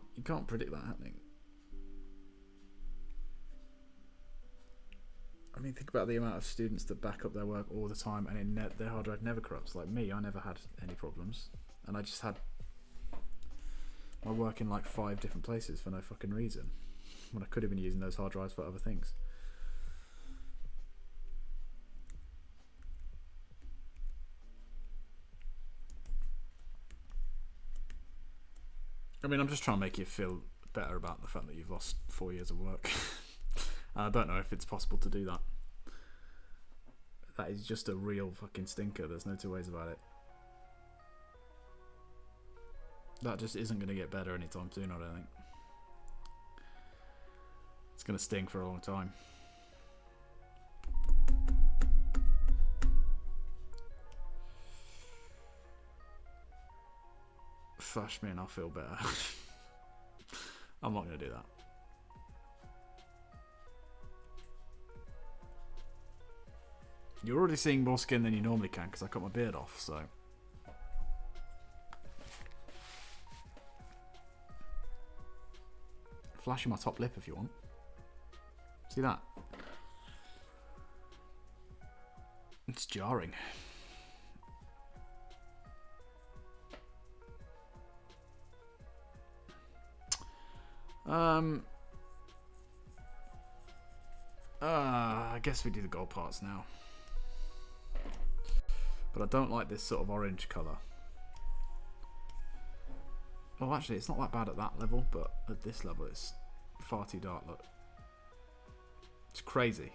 predict that happening. I mean, think about the amount of students that back up their work all the time, and their hard drive never corrupts. Like me, I never had any problems, and I just had my work in like 5 different places for no fucking reason, when I could have been using those hard drives for other things. I mean, I'm just trying to make you feel better about the fact that you've lost 4 years of work. I don't know if it's possible to do that. That is just a real fucking stinker. There's no two ways about it. That just isn't going to get better anytime soon, I don't think. It's going to sting for a long time. Flash me and I'll feel better. I'm not going to do that. You're already seeing more skin than you normally can because I cut my beard off, so... Flash you my top lip if you want. See that? It's jarring. I guess we do the gold parts now. But I don't like this sort of orange colour. Well, actually, it's not that bad at that level, but at this level, it's far too dark. Look, it's crazy.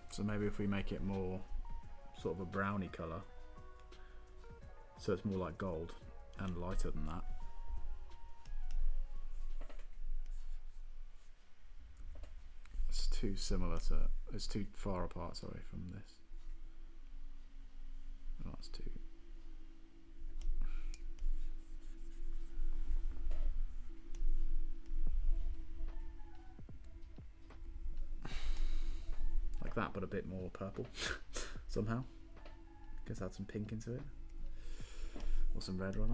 So maybe if we make it more sort of a browny colour, so it's more like gold and lighter than that. It's too similar to, it's too far apart, sorry, from this. Oh, that's too... like that, but a bit more purple somehow. Guess add some pink into it. Or some red, rather.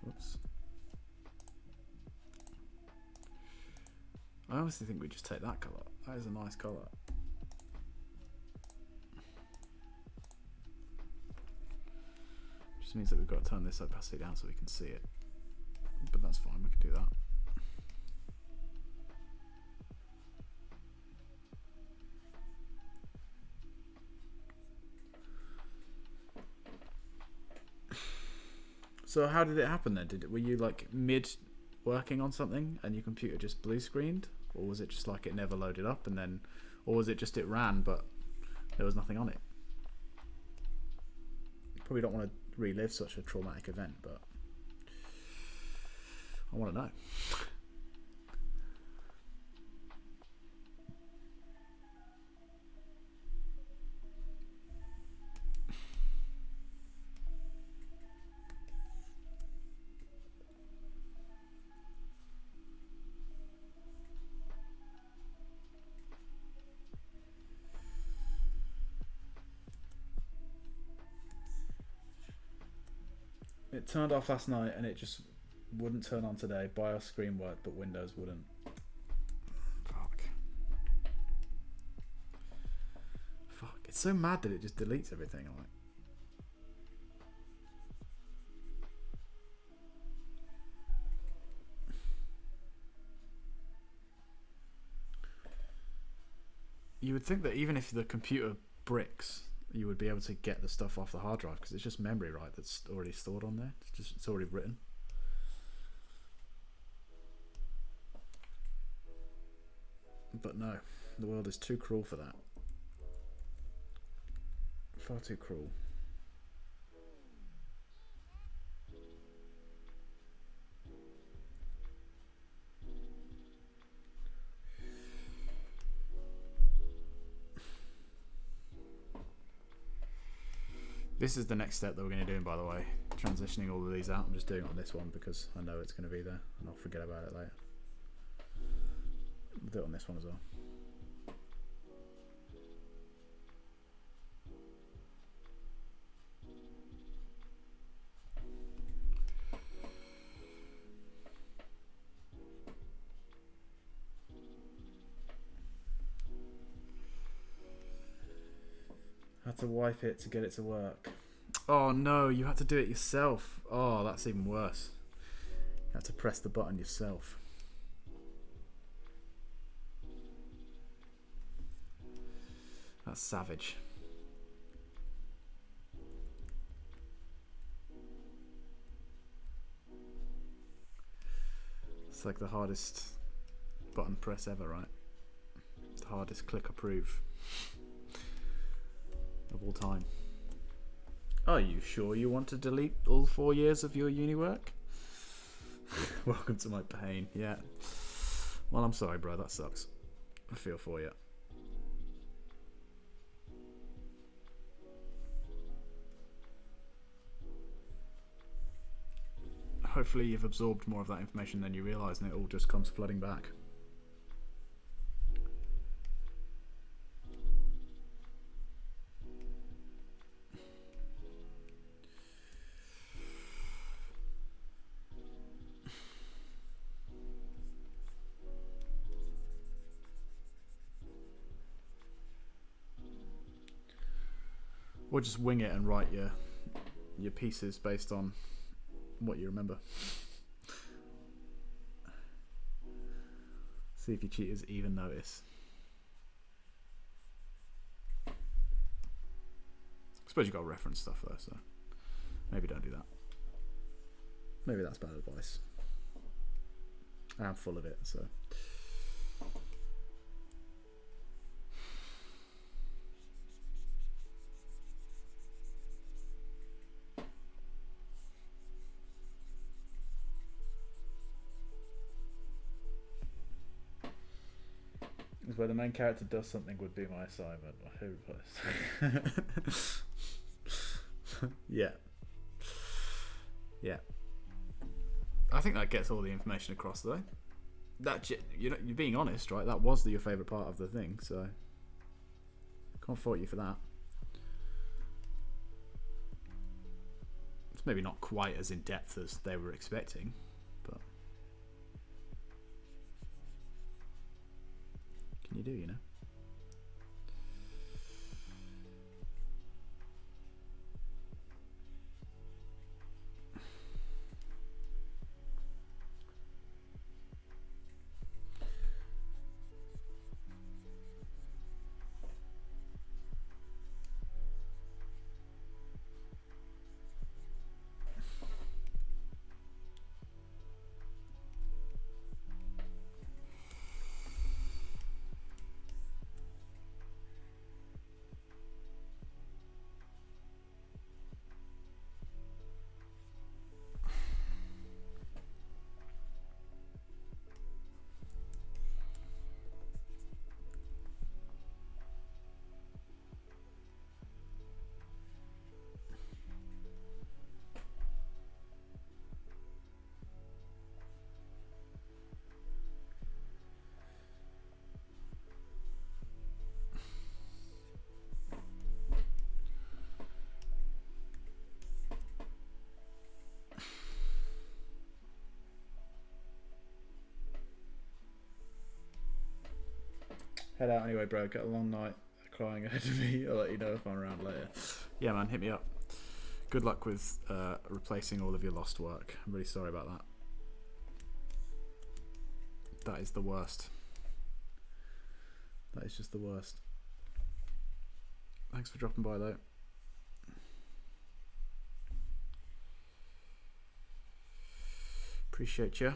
Whoops. I honestly think we just take that colour. That is a nice colour. Just means that we've got to turn this opacity down so we can see it. But that's fine, we can do that. So how did it happen then? Were you like mid working on something and your computer just blue screened, or was it just like it never loaded up and then, or was it just it ran but there was nothing on it? You probably don't want to relive such a traumatic event, but I want to know. It turned off last night and it just wouldn't turn on today. BIOS screen worked, but Windows wouldn't. Fuck. Fuck. It's so mad that it just deletes everything. I'm like, you would think that even if the computer bricks, you would be able to get the stuff off the hard drive because it's just memory, right? That's already stored on there. It's already written. But no, the world is too cruel for that. Far too cruel. This is the next step that we're going to do, by the way. Transitioning all of these out. I'm just doing it on this one because I know it's going to be there and I'll forget about it later. I'll do it on this one as well. Had to wipe it to get it to work. Oh no, you had to do it yourself. Oh, that's even worse. You had to press the button yourself. That's savage. It's like the hardest button press ever, right? The hardest click approve of all time. Are you sure you want to delete all 4 years of your uni work? Welcome to my pain. Yeah. Well, I'm sorry, bro. That sucks. I feel for you. Hopefully you've absorbed more of that information than you realise and it all just comes flooding back. Or just wing it and write your pieces based on what you remember. See if your cheaters even notice. I suppose you've got to reference stuff though, so maybe don't do that. Maybe that's bad advice. I am full of it, so. Where the main character does something would be my assignment. Yeah. Yeah. I think that gets all the information across though. That you're being honest, right? That was your favourite part of the thing, so can't fault you for that. It's maybe not quite as in depth as they were expecting, but can you do, you know? Head out anyway, bro. Get a long night crying ahead of me. I'll let you know if I'm around later. Yeah, man, hit me up. Good luck with replacing all of your lost work. I'm really sorry about that. That is the worst. That is just the worst. Thanks for dropping by, though. Appreciate you.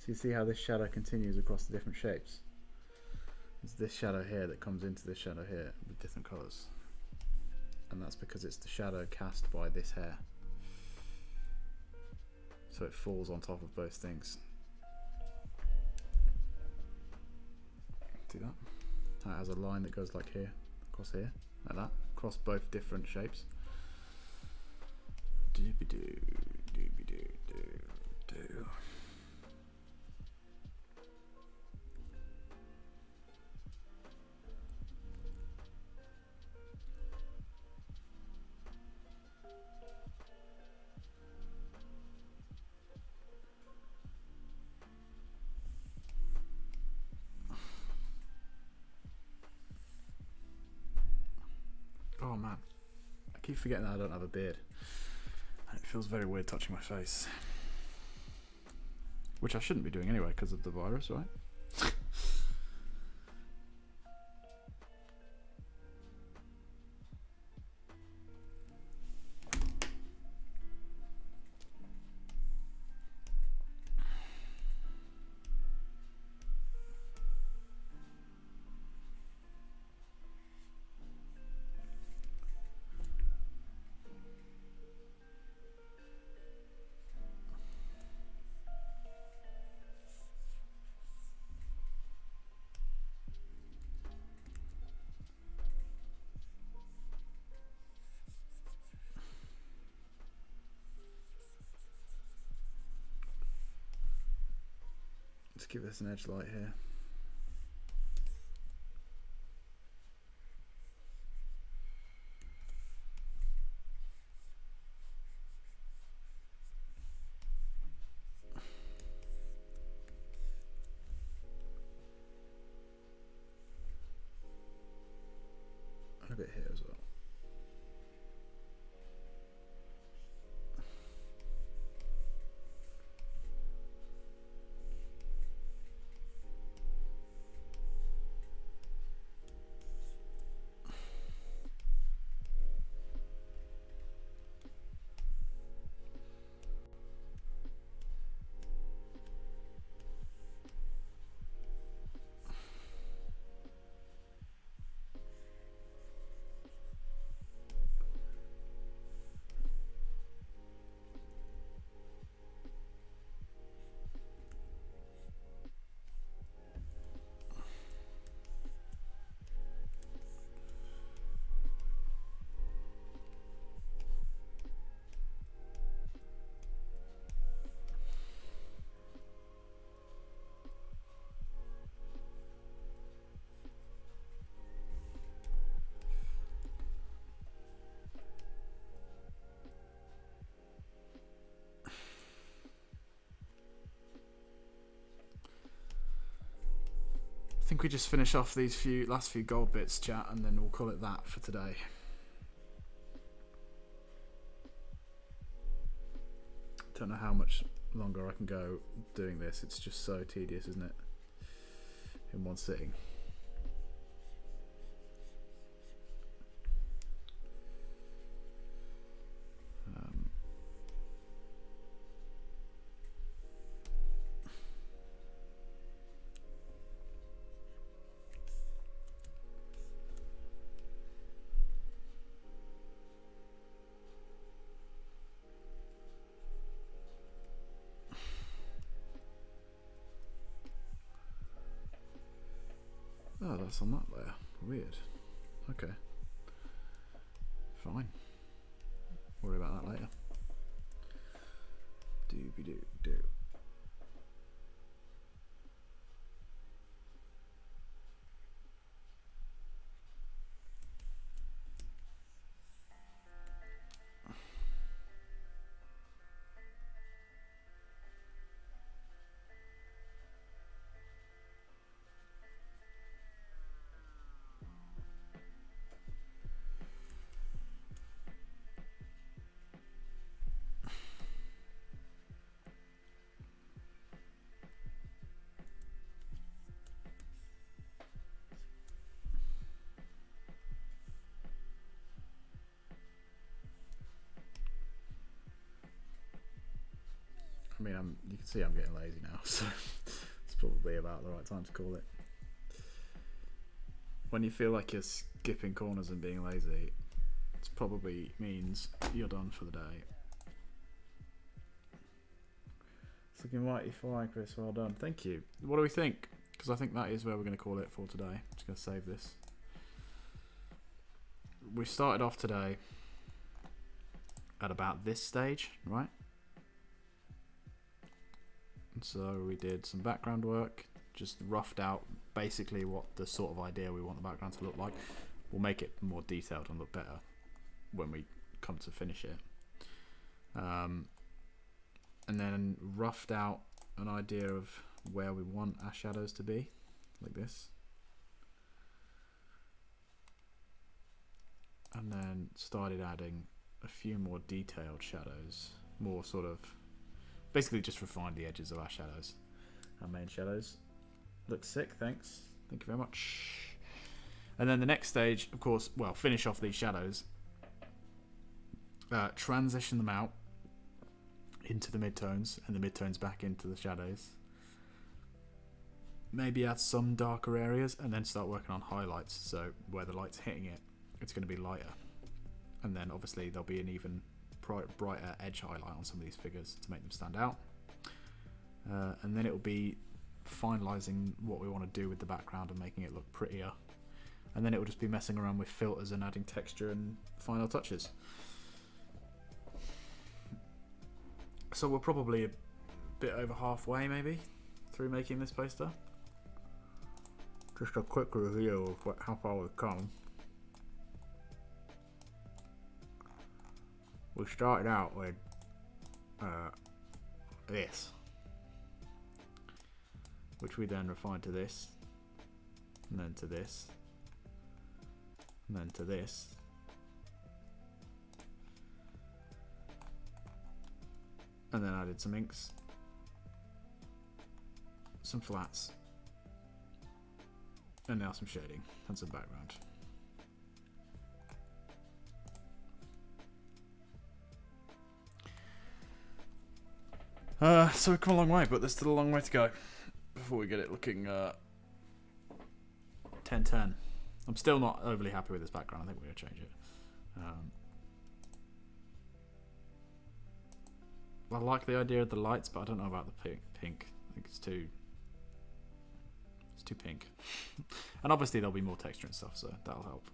So you see how this shadow continues across the different shapes? It's this shadow here that comes into this shadow here with different colours. And that's because it's the shadow cast by this hair. So it falls on top of both things. See that? It has a line that goes like here, across here, like that, across both different shapes. Doobie-doo, doobie-doo-doo-doo. Oh man, I keep forgetting that I don't have a beard. And it feels very weird touching my face. Which I shouldn't be doing anyway because of the virus, right? Let's give this an edge light here. And a bit here as well. I think we just finish off these last few gold bits, chat, and then we'll call it that for today. Don't know how much longer I can go doing this. It's just so tedious, isn't it? In one sitting. Oh, that's on that layer. Weird. Okay. Fine. Worry about that later. Doobie-doo-doo. mean, you can see I'm getting lazy now, so it's probably about the right time to call it. When you feel like you're skipping corners and being lazy, it probably means you're done for the day. It's looking mighty fine, Chris. Well done. Thank you. What do we think? Because I think that is where we're going to call it for today. I'm just going to save this. We started off today at about this stage, right? And so we did some background work, just roughed out basically what the sort of idea we want the background to look like. We'll make it more detailed and look better when we come to finish it. And then roughed out an idea of where we want our shadows to be, like this. And then started adding a few more detailed shadows, more sort of, basically just refined the edges of our shadows. Our main shadows. Looks sick, thanks. Thank you very much. And then the next stage, of course, well, finish off these shadows. Transition them out into the midtones, and the midtones back into the shadows. Maybe add some darker areas, and then start working on highlights, so where the light's hitting it, it's going to be lighter. And then obviously there'll be an even brighter edge highlight on some of these figures to make them stand out. And then it will be finalising what we want to do with the background and making it look prettier. And then it will just be messing around with filters and adding texture and final touches. So we're probably a bit over halfway maybe through making this poster. Just a quick review of how far we've come. We started out with this, which we then refined to this, and then to this, and then to this. And then added some inks, some flats, and now some shading and some background. So we've come a long way, but there's still a long way to go before we get it looking 10-10. I'm still not overly happy with this background. I think we're going to change it. I like the idea of the lights, but I don't know about the pink. I think it's too pink. And obviously there'll be more texture and stuff, so that'll help.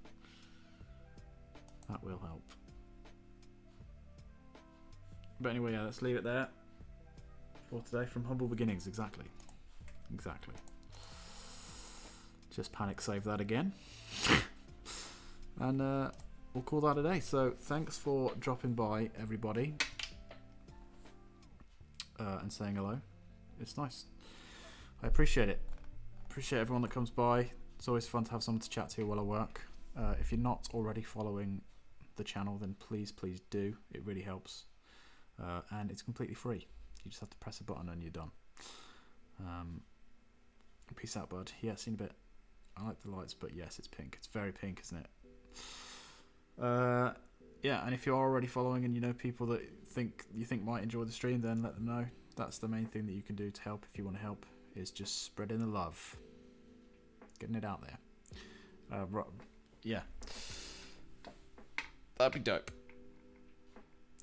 That will help. But anyway, yeah, let's leave it there for today. From humble beginnings, exactly. Just panic save that again. And we'll call that a day. So thanks for dropping by, everybody. And saying hello. It's nice. I appreciate it. Appreciate everyone that comes by. It's always fun to have someone to chat to while I work. If you're not already following the channel, then please do. It really helps. And it's completely free. You just have to press a button and you're done. Peace out, bud. Yeah, seen a bit. I like the lights, but yes, it's pink. It's very pink, isn't it? Yeah, and if you're already following and you know people that you think might enjoy the stream, then let them know. That's the main thing that you can do to help if you want to help, is just spreading the love. Getting it out there. Yeah. That'd be dope.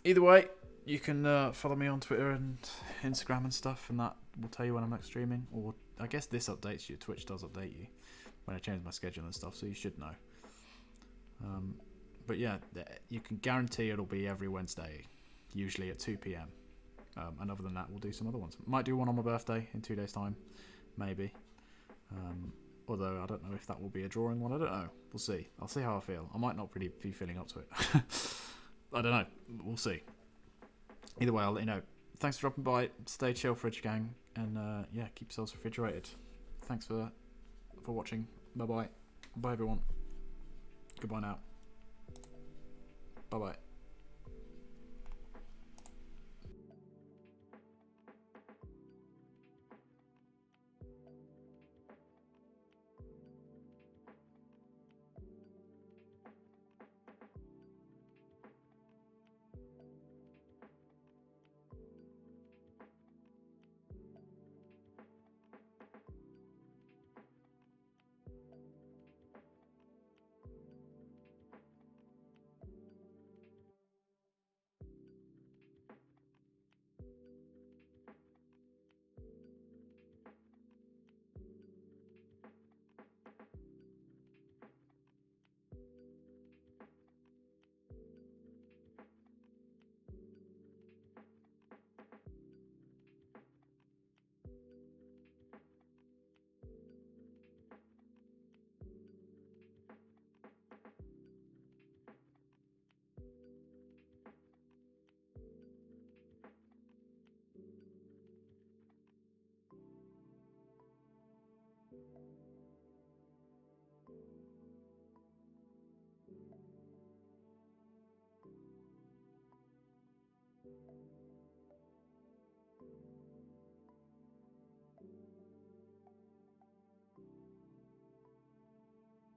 Either way, you can follow me on Twitter and Instagram and stuff, and that will tell you when I'm next streaming. Or I guess this updates you. Twitch does update you when I change my schedule and stuff, so you should know. But yeah, you can guarantee it'll be every Wednesday, usually at 2 p.m. And other than that, we'll do some other ones. Might do one on my birthday in 2 days' time, maybe. Although I don't know if that will be a drawing one. I don't know. We'll see. I'll see how I feel. I might not really be feeling up to it. I don't know. We'll see. Either way, I'll let you know. Thanks for dropping by. Stay chill, Fridge Gang, and yeah, keep yourselves refrigerated. Thanks for watching. Bye. Bye, everyone. Goodbye now. Bye.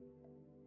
you.